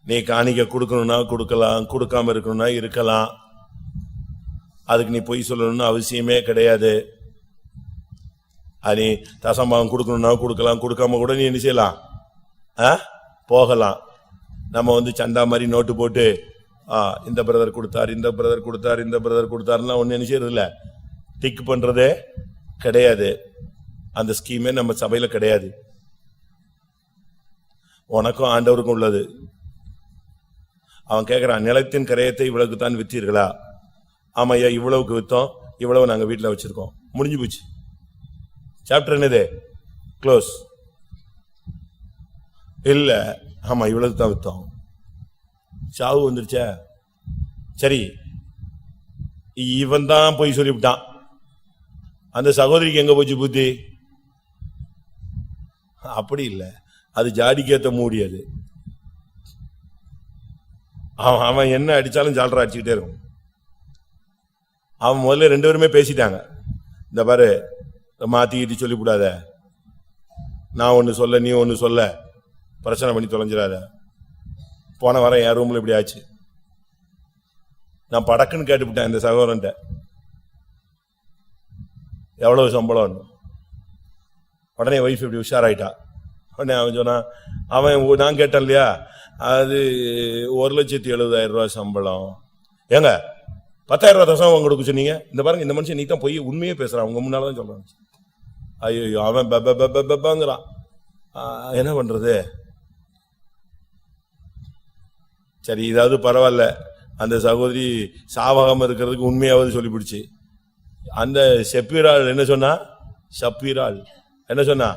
நீ காணிக்க கொடுக்கணும்னா கொடுக்கலாம், கொடுக்காம இருக்கணும்னா இருக்கலாம். அதுக்கு நீ பொய் சொல்லணும்னு அவசியமே கிடையாது. அது நீ தசம்பாகம் கொடுக்கணும்னா கொடுக்கலாம், கொடுக்காம கூட நீ என்ன செய்யலாம்? போகலாம். நம்ம சந்தா மாதிரி நோட்டு போட்டு இந்த பிரதர் கொடுத்தார், இந்த பிரதர் கொடுத்தார், இந்த பிரதர் கொடுத்தாருன்னா ஒன்னு என்ன செய்யறது இல்ல, டிக் பண்றதே கிடையாது. அந்த ஸ்கீமே நம்ம சபையில கிடையாது. உனக்கும் ஆண்டவருக்கும் உள்ளது. அவன் கேட்கிறான், நிலத்தின் கரையத்தை இவ்வளவுக்குத்தான் வித்தீர்களா? ஆமையா, இவ்வளவுக்கு வித்தோம், இவ்வளவு நாங்க வீட்டுல வச்சிருக்கோம். முடிஞ்சு போச்சு. சாப்டர் என்னது? க்ளோஸ். இல்ல, ஆமா இவ்வளவு தான் வித்தோம். சாவு வந்துருச்சா? சரி, இவன் தான் போய் சொல்லிவிட்டான். அந்த சகோதரிக்கு எங்க போச்சு புத்தி? அப்படி இல்லை, அது ஜாடிக்கேத்த மூடியது. அவன் என்ன அடிச்சாலும் ஜாலரா அடிச்சுக்கிட்டே இருக்கும். அவன் முதல்ல 2 பேருமே பேசிட்டாங்க. இந்த பாரு, மாத்திக்கிட்டு சொல்லிவிடாத, நான் ஒன்னு சொல்ல நீ ஒன்னு சொல்ல, பிரச்சனை பண்ணி தொலைஞ்சிடாத. போன வாரம் என் ரூம்ல இப்படி ஆச்சு. நான் படக்குன்னு கேட்டுவிட்டேன் இந்த சகோதரன்ட்ட, எவ்வளவு சம்பளம்? உடனே ஒய்ஃப் இப்படி உஷாராயிட்டா. உடனே அவன் சொன்னான், அவன் நான் கேட்டேன் இல்லையா, அது 1,70,000 ரூபாய் சம்பளம். ஏங்க 10,000 ரூபாய் தசம் கொடுக்க சொன்னீங்க. இந்த பாருங்க, இந்த மனுஷன் நீ தான் போய் உண்மையே பேசுறான், உங்க முன்னாலதான் சொல்றான். ஐயோ, அவன் பப்பாங்கிறான். என்ன பண்றது? சரி, இதாவது பரவாயில்ல, அந்த சகோதரி சாவகம் இருக்கிறதுக்கு உண்மையாவது சொல்லிவிடுச்சு. அந்த செப்பீராள் என்ன சொன்னா? சப்பீராள் என்ன சொன்னா?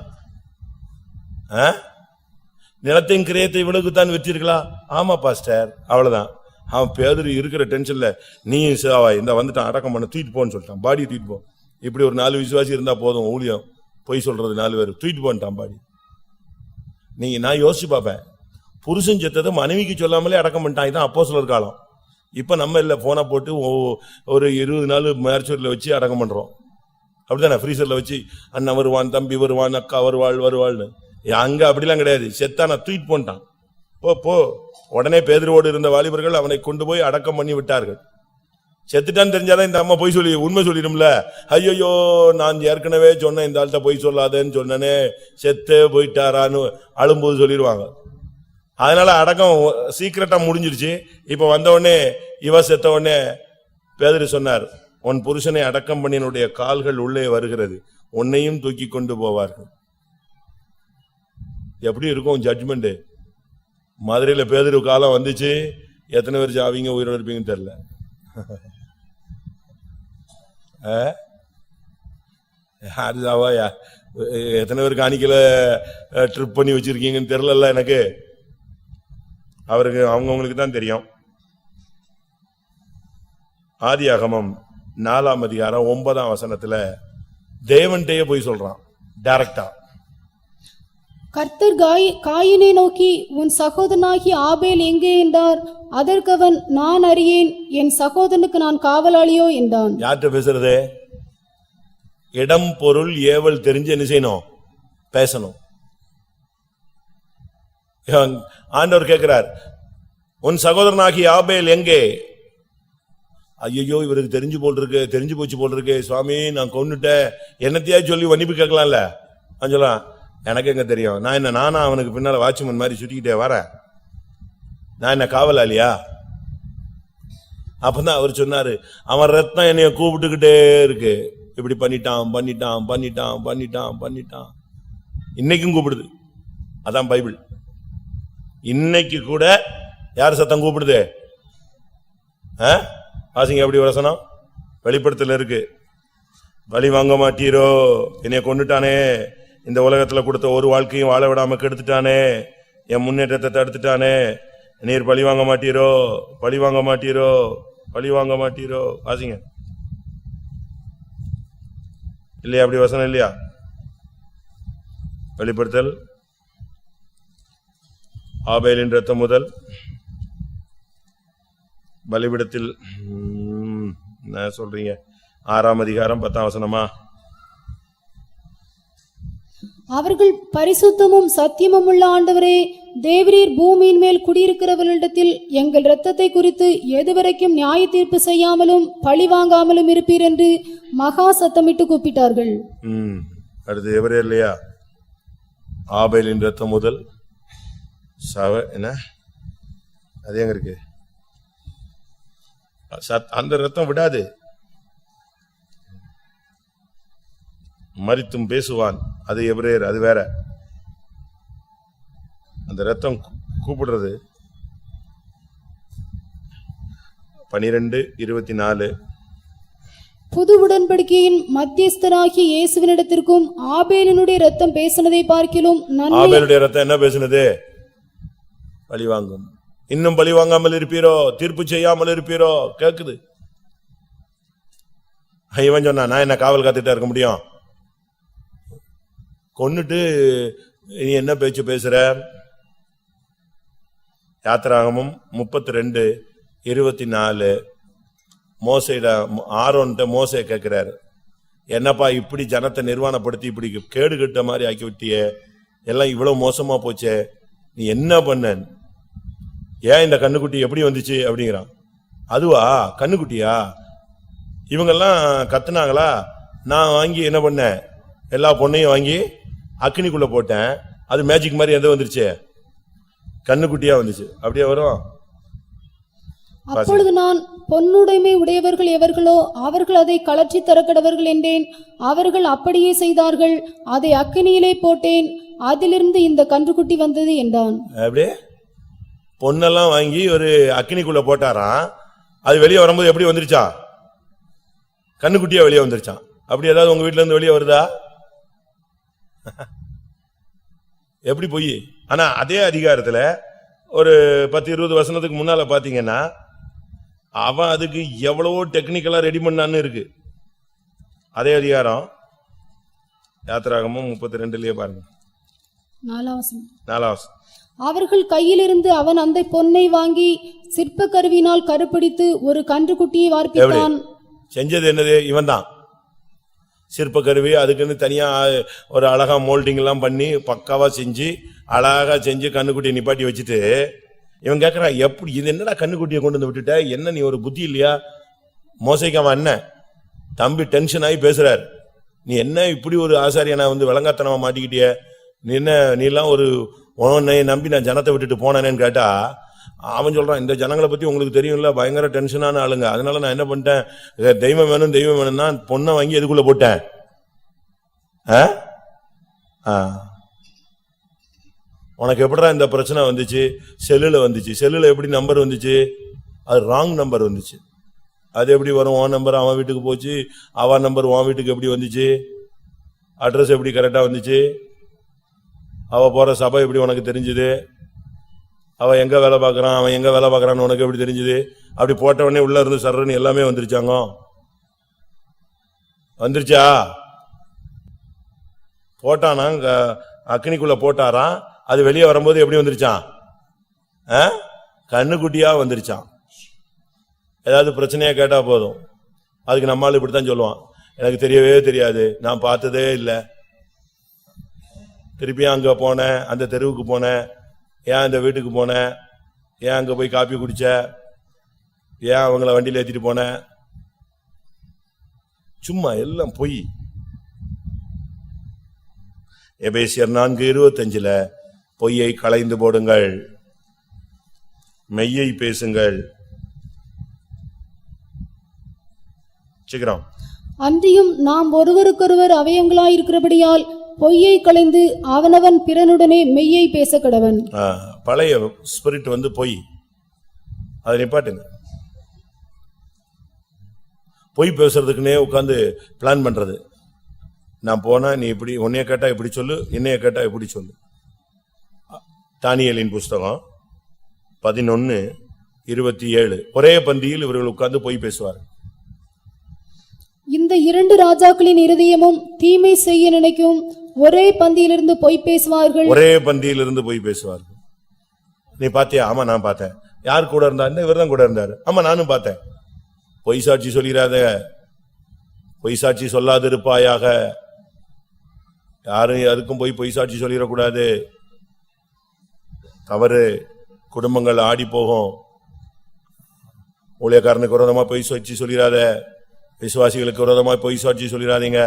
நிலத்தின் கிரயத்தை இவ்வளவுக்குத்தான் விற்றீர்களா? ஆமா பாஸ்டர், அவ்வளவுதான். அவன் பேதுரு இருக்கிற டென்ஷன்ல, நீ இந்த வந்துட்டான், அடக்கம் பண்ண, தூக்கிட்டு போன்னு சொல்லிட்டான். பாடி தூக்கிட்டு போ. இப்படி ஒரு 4 விசுவாசி இருந்தா போதும், ஊழியம் பொய் சொல்றது 4 பேர் தூக்கிட்டு போன்ட்டான் பாடி. நான் யோசிச்சு பார்ப்பேன், புருஷன் செத்ததை மனைவிக்கு சொல்லாமலே அடக்கம் பண்ணிட்டான். இதான் அப்போஸ்தலர் காலம். இப்ப நம்ம இல்ல, போனை போட்டு ஒரு 20 நாள் மேர்ச்சூரில் வச்சு அடக்கம் பண்றோம். அப்படித்தானே? ஃப்ரீசர்ல வச்சு அண்ணன் வருவான், தம்பி வருவான், அக்கா வருவாள்னு. அங்க அப்படிலாம் கிடையாது. செத்தான தூக்கிட்டு போன்ட்டான். போ. உடனே பேதுருவோடு இருந்த வாலிபர்கள் அவனை கொண்டு போய் அடக்கம் பண்ணி விட்டார்கள். செத்துட்டான்னு தெரிஞ்சாதான் இந்த அம்மா போய் சொல்லி உண்மை சொல்லிடும்ல. ஐயோ, நான் ஏற்கனவே சொன்னேன் இந்த ஆள்கிட்ட போய் சொல்லாதேன்னு சொன்னனே, செத்தே போயிட்டாரான்னு அழும்போது சொல்லிடுவாங்க. அதனால அடக்கம் சீக்கிரட்டா முடிஞ்சிருச்சு. இப்ப வந்த உடனே இவ செத்த உடனே பேதுரு சொன்னார், உன் புருஷனை அடக்கம் பண்ணினுடைய கால்கள் உள்ளே வருகிறது, உன்னையும் தூக்கி கொண்டு போவார்கள். எப்படி இருக்கும் ஜட்ஜ்மெண்ட்? மதுரையில பேதுரு காலம் வந்துச்சு, எத்தனை பேர் சாவீங்க உயிரோடு இருப்பீங்கன்னு தெரியல. யாரு சாவாயா? எத்தனை பேர் காணிக்கல ட்ரிப் பண்ணி வச்சிருக்கீங்கன்னு தெரியல எனக்கு. அவருக்கு அவங்களுக்கு தான் தெரியும். ஆதியாகமம் 4ஆம் அதிகாரம் 9ஆம் வசனத்துல தேவன்கிட்டயே போய் சொல்றான் டைரக்டா. கர்த்தர் காயினை நோக்கி, உன் சகோதரனாகி ஆபேல் எங்கே என்றார். அதற்கவன், நான் அறியேன், என் சகோதரனுக்கு நான் காவலாளியோ என்றான். யார்கிட்ட பேசுறது? இடம் பொருள் ஏவல் தெரிஞ்சு என்ன செய்யணும்? பேசணும். ஆண்டவர் கேட்கிறார், உன் சகோதரனாகிய ஆபேல் எங்கே? ஐயோ, இவருக்கு தெரிஞ்சு போச்சு போல் இருக்கு சுவாமி, நான் கொன்னுட்டேன், என்னத்தையா சொல்லி மன்னிப்பு கேட்கலாம்ல. சொல்லலாம், எனக்கு எங்க தெரியும், நான் என்ன நானா அவனுக்கு பின்னால வாட்ச்மேன் மாதிரி சுத்திக்கிட்டே வரேன், நான் என்ன காவலாளியா? அப்பதான் அவர் சொன்னாரு, அவன் ரத்தம் என்னைய கூப்பிட்டுக்கிட்டே இருக்கு, இப்படி பண்ணிட்டான் பண்ணிட்டான் பண்ணிட்டான் பண்ணிட்டான் பண்ணிட்டான். இன்னைக்கும் கூப்பிடுது. அதான் பைபிள். இன்னைக்கு கூட யார் சத்தம் கூப்பிடுது? வாசிங்க எப்படி வசனம்? வெளிப்படுத்தல இருக்கு. பலி வாங்க மாட்டீரோ, என்னைய கொண்டுட்டானே, இந்த உலகத்துல கொடுத்த ஒரு வாழ்க்கையும் வாழ விடாம கெடுத்துட்டானே, என் முன்னேற்றத்தை தடுத்துட்டானே, நீர் பலி வாங்க மாட்டீரோ, பலி வாங்க மாட்டீரோ, பலி வாங்க மாட்டீரோ. வாசிங்க. இல்லையா அப்படி வசனம் இல்லையா? வெளிப்படுத்தல் ஆபேலின் ரத்தம் முதல் பலிபீடத்தில் என்ன சொல்றீங்க? 6ஆம் அதிகாரம் 10ஆம் வசனமா? அவர்கள் பரிசுத்தமும் சத்தியமும் உள்ள ஆண்டவரே, தேவரீர் பூமியின் மேல் குடியிருக்கிறவர்களிடத்தில் எங்கள் இரத்தத்தை குறித்து எதுவரைக்கும் நியாய தீர்ப்பு செய்யாமலும் பழி வாங்காமலும் இருப்பீர் என்று மகா சத்தமிட்டு கூப்பிட்டார்கள். அடுத்து எவரே இல்லையா? ஆபேலின் ரத்தம் முதல் என்ன அது எங்க இருக்கு? அந்த ரத்தம் விடாது, மரித்தும் பேசுவான், அது எபிரேயர், அது வேற. அந்த ரத்தம் கூப்பிடுறது 12:24. புது உடன்படிக்கையின் மத்தியஸ்தராகிய இயேசுவினிடத்திற்கும் ஆபேலினுடைய ரத்தம் பேசினதை பார்க்கிலும் ஆபேலுடைய ரத்தம் என்ன பேசினது? பழி வாங்கும். இன்னும் பழி வாங்காமல் இருப்பீரோ, தீர்ப்பு செய்யாமல் இருப்பீரோ கேக்குது. இவன் சொன்னா, நான் என்ன காவல் காத்துட்டா இருக்க முடியும்? கொன்னுட்டு நீ என்ன பேச்சு பேசுற? யாத்திராகமம் 32:24. மோசையிட ஆரோன்ட்ட மோசே கேட்கிறாரு, என்னப்பா இப்படி ஜனத்தை நிர்வாணப்படுத்தி இப்படி கேடு கட்ட மாதிரி ஆக்கி விட்டியே, எல்லாம் இவ்வளவு மோசமா போச்சே, நீ என்ன பண்ண? ஏன் இந்த கண்ணுக்குட்டி எப்படி வந்துச்சு அப்படிங்கிறான். அதுவா கண்ணுக்குட்டியா? இவங்கெல்லாம் கத்துனாங்களா? நான் வாங்கி என்ன பண்ணேன், எல்லா பொண்ணையும் வாங்கி அக்கினிக்குள்ள போட்டேன், அது மேஜிக் மாதிரி எந்த வந்துருச்சு? கண்ணுக்குட்டியா வந்துச்சு. அப்படியே வரும். அப்பொழுது நான், பொன்னுடைமை உடையவர்கள் எவர்களோ அவர்கள் அதை கலற்றி தரக்கடவர்கள் என்றேன். அவர்கள் அப்படியே செய்தார்கள், அதை அக்கினியிலே போட்டேன், அதிலிருந்து இந்த கன்றுக்குட்டி வந்தது என்றான். அப்படியே பொன்னெல்லாம் வாங்கி ஒரு அக்கினிக்குள்ள போட்டாராம், அது வெளியே வரும்போது எப்படி வந்துருச்சா? கண்ணுக்குட்டியா வெளியே வந்துருச்சான். அப்படி ஏதாவது உங்க வீட்டுல இருந்து வெளியே வருதா? எப்படி போய்? ஆனா அதே அதிகாரத்துல ஒரு 10-20 வசனத்துக்கு முன்னால பாத்தீங்கன்னா, அவன் அதுக்கு எவ்வளவோ டெக்னிக்கலா ரெடி பண்ணான்னு இருக்கு. அதே அதிகாரம் யாத்திராகமம் 32லயே பாருங்க, 4ஆம். அவர்கள் கையிலிருந்து அவன் அந்த பொன்னை வாங்கி சிற்ப கருவினால் கருப்பிடித்து ஒரு கன்றுக்குட்டியை வார்ப்பித்தான். செஞ்சது என்னது? இவன் தான் சிற்ப கருவி. அதுக்குன்னு தனியா ஒரு அழகா மோல்டிங் எல்லாம் பண்ணி பக்காவா செஞ்சு அழகா செஞ்சு கண்ணுக்குட்டியை நிப்பாட்டி வச்சுட்டு, இவன் கேட்கறான், எப்படி இது என்னடா கண்ணுக்குட்டியை கொண்டு வந்து விட்டுட்ட, என்ன நீ ஒரு புத்தி இல்லையா? மோசைக்காம அண்ணன் தம்பி டென்ஷன் ஆகி பேசுறாரு, நீ என்ன இப்படி ஒரு ஆசாரியனா வந்து விளங்காத்தனமா மாட்டிக்கிட்டிய, நீ என்ன, நீ எல்லாம் ஒரு உன்னை நம்பி நான் ஜனத்தை விட்டுட்டு போனேன்னு கேட்டா, அவன் சொல்றான், இந்த ஜனங்களை பத்தி உங்களுக்கு தெரியும்ல, பயங்கர டென்ஷனான ஆளுங்க, அதனால நான் என்ன பண்ணிட்டேன், தெய்வம் வேணும்னா பொண்ணை வாங்கி எதுக்குள்ள போட்டேன். உனக்கு எப்படிடா இந்த பிரச்சனை வந்துச்சு? செல்லுல வந்துச்சு. செல்லுல எப்படி நம்பர் வந்துச்சு? அது ராங் நம்பர் வந்துச்சு. அது எப்படி வரும்? உன் நம்பர் அவன் வீட்டுக்கு போச்சு, அவன் நம்பர் உன் வீட்டுக்கு எப்படி வந்துச்சு? அட்ரஸ் எப்படி கரெக்டா வந்துச்சு? அவ போற சபை எப்படி உனக்கு தெரிஞ்சுது? அவ எங்க வேலை பார்க்கறான், அவன் எங்க வேலை பார்க்கறான்னு உனக்கு எப்படி தெரிஞ்சுது? அப்படி போட்டவனே உள்ள இருந்து சர்றன்னு எல்லாமே வந்துருச்சாங்க. வந்துருச்சா? போட்டானா, அக்னிக்குள்ள போட்டாராம், அது வெளியே வரும்போது எப்படி வந்துருச்சான்? கண்ணுக்குட்டியா வந்துருச்சான். ஏதாவது பிரச்சனையா கேட்டா போதும், அதுக்கு நம்மால் இப்படித்தான் சொல்லுவான், எனக்கு தெரியவே தெரியாது, நான் பார்த்ததே இல்லை. திருப்பியும் அங்க போனேன், அந்த தெருவுக்கு போனேன், ஏன் அந்த வீட்டுக்கு போனேன், ஏன் அங்க போய் காப்பி குடிச்ச, ஏன் அவங்கள வண்டியில ஏத்திட்டு போனேன், சும்மா எல்லாம் பொய். எபேசியர் 4:25 பொய்யை களைந்து போடுங்கள், மெய்யை பேசுங்கள். சீக்கிரம். அன்றியும் நாம் ஒருவருக்கொருவர் அவயங்களாயிருக்கிறபடியால் பொய்யை களைந்து அவனவன் பிறனுடனே மெய்யை பேச கடவன். பழைய ஸ்பிரிட் பொய், அதை நிப்பாட்டுங்க. பொய் பேசுறதுக்குன்னே உட்கார்ந்து பிளான் பண்றது. நான் போனா நீ இப்படி, உன்னைய கேட்டா இப்படி சொல்லு, என்னைய கேட்டா இப்படி சொல்லு. தானியேலின் புஸ்தகம் 11:27. ஒரே பந்தியில் இவர்கள் உட்கார்ந்து பொய் பேசுவார். இந்த 2 ராஜாக்களின் இருதயமும் தீமை செய்ய நினைக்கும், ஒரே பந்தியிலிருந்து பொய் பேசுவார்கள். ஒரே பந்தியிலிருந்து பொய் பேசுவார்கள். நீ பாத்தியா? ஆமா நான் பார்த்தேன். யார் கூட இருந்தா? இவர்தான் கூட இருந்தாரு. ஆமா நானும் பார்த்தேன். பொய் சாட்சி சொல்லிராத, பொய் சாட்சி சொல்லாது இருப்பாயாக. யாரும் அதுக்கும் போய் பொய் சாட்சி சொல்லிடக்கூடாது, தவறு. குடும்பங்கள் ஆடி போகும். ஊழியக்காரனுக்கு விரோதமா பொய் சாட்சி சொல்லிராத, விசுவாசிகளுக்கு விரோதமா பொய் சாட்சி சொல்லிடாதீங்க,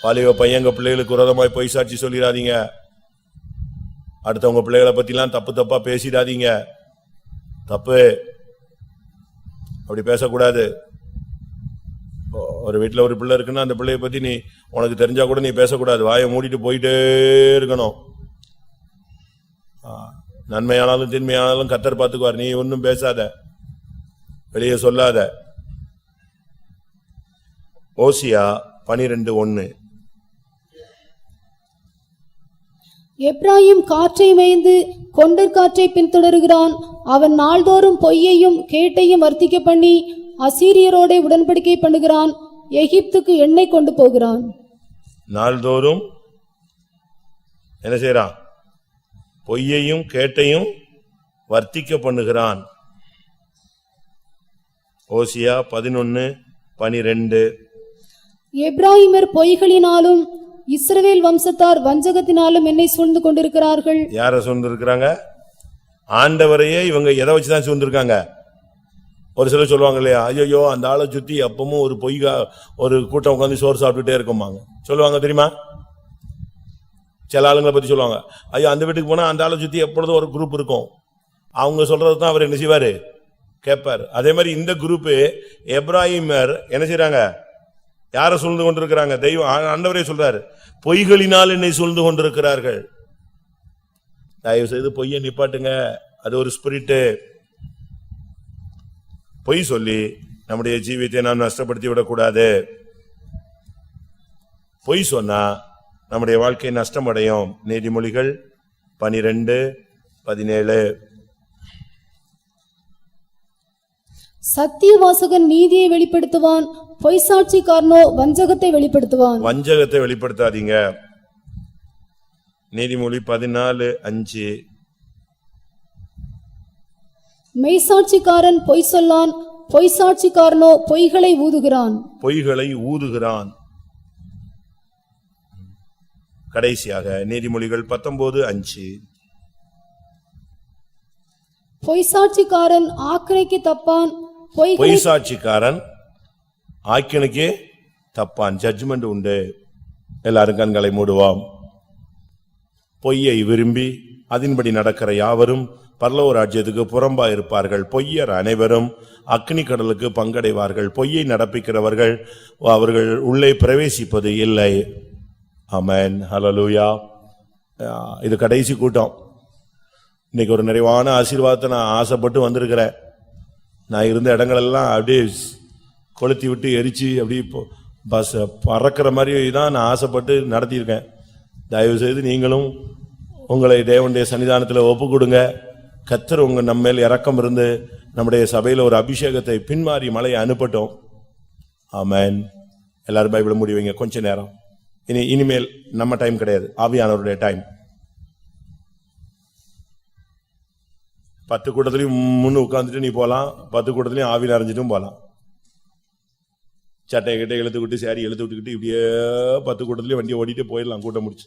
வாலிப பையங்க பிள்ளைகளுக்கு விரோதமா பொய் சாட்சி சொல்லிடாதீங்க, அடுத்தவங்க பிள்ளைகளை பத்திலாம் தப்பா பேசிடாதீங்க. தப்பு, அப்படி பேசக்கூடாது. ஒரு வீட்டுல ஒரு பிள்ளை இருக்குன்னா அந்த பிள்ளைய பத்தி நீ உனக்கு தெரிஞ்சா கூட நீ பேசக்கூடாது. வாயை மூடிட்டு போயிட்டே இருக்கணும். நன்மையானாலும் தீன்மையானாலும் கர்த்தர் பார்த்துக்குவார். நீ ஒன்னும் பேசாத, வெளியே சொல்லாத. ஓசியா 12:1. எப்ராயிம் காற்றை மேய்ந்து கொண்டற்காற்றை பின்தொடருகிறான். அவன் நாள்தோறும் பொய்யையும் கேட்டையும் வர்த்திக்க பண்ணி அசீரியரோட உடன்படிக்கை பண்ணுகிறான். எகிப்துக்கு எண்ணெய் கொண்டு போகிறான். நாள்தோறும் என்ன செய்யறான்? பொய்யையும் கேட்டையும் வர்த்திக்க பண்ணுகிறான். ஓசியா 11:12. எப்ராயிமர் பொய்களினாலும் இஸ்ரவேல் வம்சத்தார் வஞ்சகத்தினாலும் என்னை சூழ்ந்து கொண்டிருக்கிறார்கள். யார சூழ்ந்து இருக்கிறாங்க? ஆண்டவரையே இவங்க எதை வச்சுதான் சூழ்ந்திருக்காங்க? ஒரு சிலர் சொல்லுவாங்க இல்லையா, ஐயோ அந்த ஆளை சுத்தி எப்பவும் ஒரு பொய்கா ஒரு கூட்டம் உட்காந்து சோறு சாப்பிட்டுட்டே இருக்குமாங்க சொல்லுவாங்க, தெரியுமா? சில ஆளுங்களை பத்தி சொல்லுவாங்க, ஐயோ அந்த வீட்டுக்கு போனா அந்த ஆளை சுத்தி எப்பொழுதும் ஒரு குரூப் இருக்கும், அவங்க சொல்றதுதான் அவர் என்ன செய்வாரு, கேட்பார். அதே மாதிரி இந்த குரூப் எப்ராயிமர் என்ன செய்யறாங்க? யார சூழ்ந்து கொண்டிருக்கிறாங்க? தெய்வம் ஆண்டவரே சொல்றாரு, பொய்களினால் என்னை சூழ்ந்து கொண்டிருக்கிறார்கள். தயவு செய்து பொய்யை நிப்பாட்டுங்க, அது ஒரு ஸ்பிரிட். பொய் சொல்லி நம்முடைய ஜீவியத்தை நாம் நஷ்டப்படுத்தி விடக்கூடாது. பொய் சொன்னா நம்முடைய வாழ்க்கை நஷ்டமடையும். நீதிமொழிகள் 12:17. சத்தியவாசகன் நீதியை வெளிப்படுத்துவான், பொய் சாட்சிக்காரனோ வஞ்சகத்தை வெளிப்படுத்துவான். வஞ்சகத்தை வெளிப்படுத்தாதீங்க. நீதிமொழி 14:5. மெய்சாட்சிக்காரன் பொய் சொல்லான், பொய் சாட்சிக்காரனோ பொய்களை ஊதுகிறான். பொய்களை ஊதுகிறான். கடைசியாக நீதிமொழிகள் 19:5. பொய் சாட்சிக்காரன் ஆக்கினைக்கு தப்பான், பொய் சாட்சிக்காரன் ஆக்கினைக்கு தப்பான். ஜட்ஜ்மெண்ட் உண்டு. எல்லாரும் கண்களை மூடுவோம். பொய்யை விரும்பி அதன்படி நடக்கிற யாவரும் பரலோக ராஜ்யத்துக்கு புறம்பா இருப்பார்கள். பொய்யர் அனைவரும் அக்னி கடலுக்கு பங்கடைவார்கள். பொய்யை நடப்பிக்கிறவர்கள் அவர்கள் உள்ளே பிரவேசிப்பது இல்லை. ஆமென், ஹல்லேலூயா. இது கடைசி கூட்டம். இன்னைக்கு ஒரு நிறைவான ஆசீர்வாதத்தை நான் ஆசைப்பட்டு வந்திருக்கிறேன். நான் இருந்த இடங்களெல்லாம் அப்படியே கொளுத்தி விட்டு எரிச்சு அப்படியே பஸ் பறக்கிற மாதிரி தான் நான் ஆசைப்பட்டு நடத்தியிருக்கேன். தயவு செய்து நீங்களும் உங்களை தேவனுடைய சன்னிதானத்தில் ஒப்பு கொடுங்க. கர்த்தர் உங்க நம்ம மேல் இரக்கம் இருந்து நம்முடைய சபையில் ஒரு அபிஷேகத்தை பின்மாறி மழையை அனுப்பட்டும். ஆமென். எல்லாரும் பைபிளை மூடி வைங்க கொஞ்ச நேரம். இனிமேல் நம்ம டைம் கிடையாது, ஆவியானவருடைய டைம். 10 கூட்டத்திலையும் முன்னு உட்கார்ந்துட்டு நீ போலாம், 10 கூட்டத்திலையும் ஆவியில் அறிஞ்சிட்டும் போலாம். சட்டையை கிட்ட இழுத்து விட்டு சாரி இழுத்து விட்டுக்கிட்டு இப்படியே 10 கூட்டத்திலேயே வண்டியை ஓடிட்டு போயிடலாம் கூட்டம் முடிச்சு.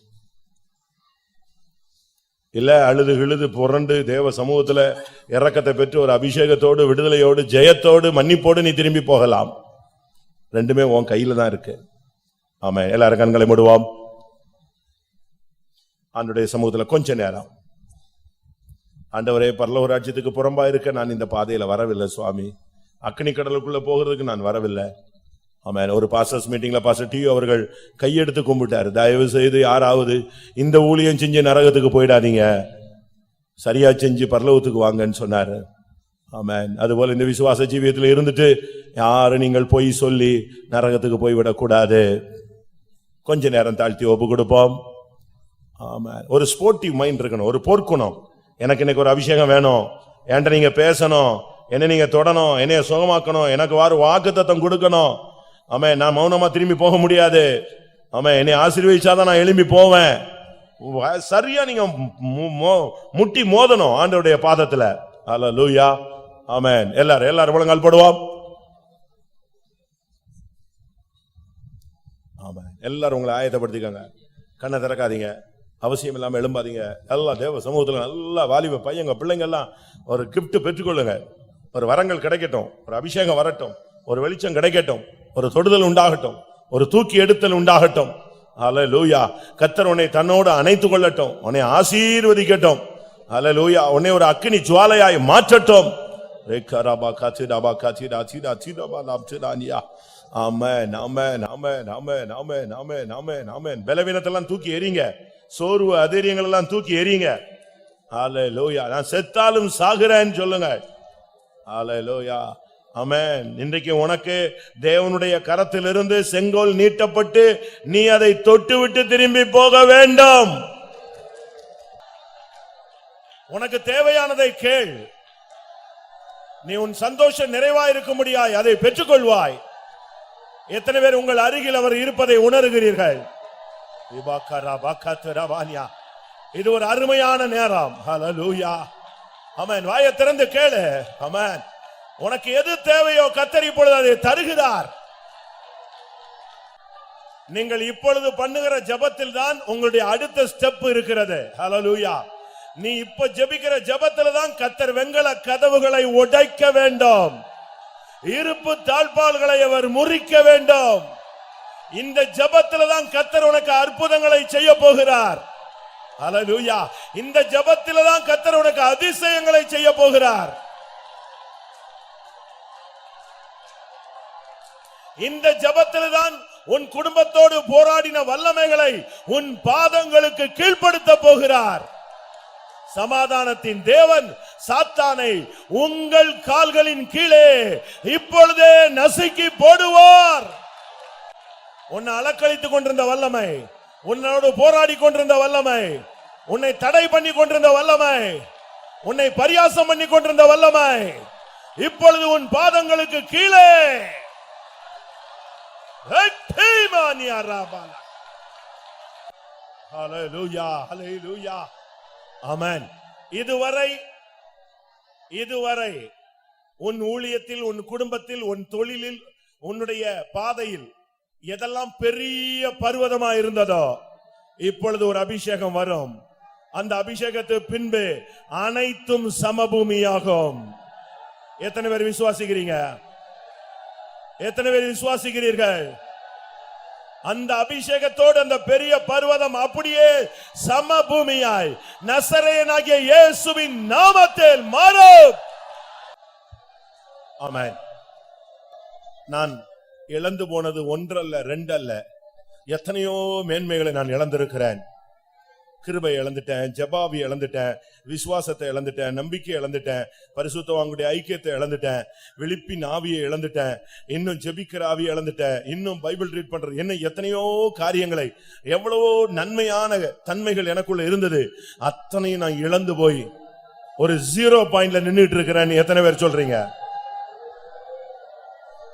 இல்ல அழுது கிழுது புரண்டு தேவ சமூகத்துல இரக்கத்தை பெற்று ஒரு அபிஷேகத்தோடு விடுதலையோடு ஜெயத்தோடு மன்னிப்போடு நீ திரும்பி போகலாம். ரெண்டுமே உன் கையில தான் இருக்கு. ஆமா, எல்லாரும் கண்களை மூடுவோம். ஆண்டவருடைய சமூகத்துல கொஞ்ச நேரம், ஆண்டவரே பரலோக ராஜ்யத்துக்கு புறம்பா இருக்க நான் இந்த பாதையில வரவில்லை சுவாமி, அக்னி கடலுக்குள்ள போகிறதுக்கு நான் வரவில்லை. ஆமென். ஒரு பாஸ்டர்ஸ் மீட்டிங்ல பாஸ்டர் டி அவர்கள் கையெடுத்து கும்பிட்டாரு, தயவு செய்து யாராவது இந்த ஊழியம் செஞ்சு நரகத்துக்கு போயிடாதீங்க, சரியா செஞ்சு பரலோகத்துக்கு வாங்கன்னு சொன்னாரு. ஆமென். அதுபோல இந்த விசுவாச ஜீவியத்தில் இருந்துட்டு யாரு நீங்கள் போய் சொல்லி நரகத்துக்கு போய்விடக் கூடாது. கொஞ்ச நேரம் தாழ்த்தி ஒப்பு கொடுப்போம். ஆமென். ஒரு ஸ்போர்ட்டிவ் மைண்ட் இருக்கணும், ஒரு போர்க்குணம். எனக்கு இன்னைக்கு ஒரு அபிஷேகம் வேணும், என்கிட்ட நீங்க பேசணும், என்ன நீங்க தொடணும், என்னைய சுகமாக்கணும், எனக்கு வாக்குத்தத்தம் கொடுக்கணும். ஆமே, நான் மௌனமா திரும்பி போக முடியாது. ஆமே, என்னை ஆசீர்வதிச்சாதான் நான் எழும்பி போவேன். சரியா நீங்க முட்டி மோதணும் ஆண்டவருடைய பாதத்துல. அல்லேலூயா. ஆமென். எல்லாரும் முழங்கால் போடுவோம். ஆமென். எல்லாரும் உங்களை ஆயத்தப்படுத்திக்கங்க, கண்ணை திறக்காதீங்க, அவசியம் இல்லாம எழும்பாதீங்க. எல்லா தேவ சமூகத்துல நல்லா வாலிப பையங்க பிள்ளைங்க எல்லாம் ஒரு கிஃப்ட் பெற்றுக்கொள்ளுங்க. ஒரு வரங்கள் கிடைக்கட்டும், ஒரு அபிஷேகம் வரட்டும், ஒரு வெளிச்சம் கிடைக்கட்டும், ஒரு தொடுதல் உண்டாகட்டும், ஒரு தூக்கி எடுத்தல் உண்டாகட்டும். அல்லேலூயா. கர்த்தர் உன்னை தன்னோடு அணைத்துக் கொள்ளட்டும், உன்னை ஆசீர்வதிக்கட்டும். அல்லேலூயா. உன்னை ஒரு அக்கினி ஜுவாலையாய் மாற்றட்டும். ஆமென், ஆமென், ஆமென், ஆமென், ஆமென், ஆமென், ஆமென், ஆமென். பலவீனத்தெல்லாம் தூக்கி எறிங்க, சோர்வு அதிரியங்கள் எல்லாம் தூக்கி எறிங்க. அல்லேலூயா. நான் செத்தாலும் சாகுறேன்னு சொல்லுங்க. அல்லேலூயா. ஆமென். இன்றைக்கு உனக்கு தேவனுடைய கரத்திலிருந்து செங்கோல் நீட்டப்பட்டு நீ அதை தொட்டுவிட்டு திரும்பி போக வேண்டும். உனக்கு தேவையானதை கேள், நீ உன் சந்தோஷம் நிறைவாயிருக்க முடியாய், அதை பெற்றுக்கொள்வாய். எத்தனை பேர் உங்கள் அருகில் அவர் இருப்பதை உணர்கிறீர்கள்? இது ஒரு அருமையான நேரம். ஹல்லேலூயா. ஆமென். வாயை திறந்து கேளு. ஆமென். உனக்கு எது தேவையோ கர்த்தர் இப்பொழுது அதை தருகிறார். நீங்கள் இப்பொழுது பண்ணுகிற ஜெபத்தில் தான் உங்களுடைய அடுத்த ஸ்டெப் இருக்கிறது. ஹல்லேலூயா. நீ இப்ப ஜெபிக்கிற ஜெபத்தில் தான் கர்த்தர் வெண்கல கதவுகளை உடைக்க வேண்டும், இருப்பு தாழ்பால்களை அவர் முறிக்க வேண்டும். இந்த ஜெபத்தில் தான் கர்த்தர் உனக்கு அற்புதங்களை செய்ய போகிறார். ஹல்லேலூயா. இந்த ஜெபத்தில் தான் கர்த்தர் உனக்கு அதிசயங்களை செய்ய போகிறார். இந்த ஜெபத்தில் தான் உன் குடும்பத்தோடு போராடின வல்லமைகளை உன் பாதங்களுக்கு கீழ்ப்படுத்த போகிறார். சமாதானத்தின் தேவன் சாத்தானை உங்கள் கால்களின் கீழே இப்பொழுதே நசுக்கி போடுவார். உன்னை அலக்களித்துக் கொண்டிருந்த வல்லமை, உன்னோடு போராடி கொண்டிருந்த வல்லமை, உன்னை தடை பண்ணி கொண்டிருந்த வல்லமை, உன்னை பரியாசம் பண்ணி கொண்டிருந்த வல்லமை இப்பொழுது உன் பாதங்களுக்கு கீழே. ஹல்லேலூயா, ஹல்லேலூயா. ஆமென். இதுவரை உன் ஊழியத்தில், உன் குடும்பத்தில், உன் தொழிலில், உன்னுடைய பாதையில் எதெல்லாம் பெரிய பர்வதமா இருந்ததோ இப்பொழுது ஒரு அபிஷேகம் வரும். அந்த அபிஷேகத்துக்கு பின்பு அனைத்தும் சமபூமியாகும். எத்தனை பேர் விசுவாசிக்கிறீங்க? எத்தனை பேர் விசுவாசிக்கிறீர்கள்? அந்த அபிஷேகத்தோடு அந்த பெரிய பர்வதம் அப்படியே சமபூமியாய் நசரேயனாகிய இயேசுவின் நாமத்தில் மாறும். ஆமென். நான் இழந்து போனது ஒன்றல்ல, ரெண்டல்ல, எத்தனையோ மேன்மைகளை நான் இழந்திருக்கிறேன். கிருபை இழந்துட்டேன், ஜெபாவி இழந்துட்டேன், விசுவாசத்தை இழந்துட்டேன், நம்பிக்கை இழந்துட்டேன், பரிசுத்தவான்களுடைய ஐக்கியத்தை இழந்துட்டேன், விழிப்பின் ஆவியை இழந்துட்டேன், இன்னும் ஜெபிக்கிற ஆவியை இழந்துட்டேன், இன்னும் பைபிள் ரீட் பண்றது, என்ன எத்தனையோ காரியங்களை, எவ்வளவோ நன்மையான தன்மைகள் எனக்குள்ள இருந்தது, அத்தனையும் நான் இழந்து போய் ஒரு 0 பாயிண்ட்ல நின்றுட்டு இருக்கிறேன்னு எத்தனை பேர் சொல்றீங்க?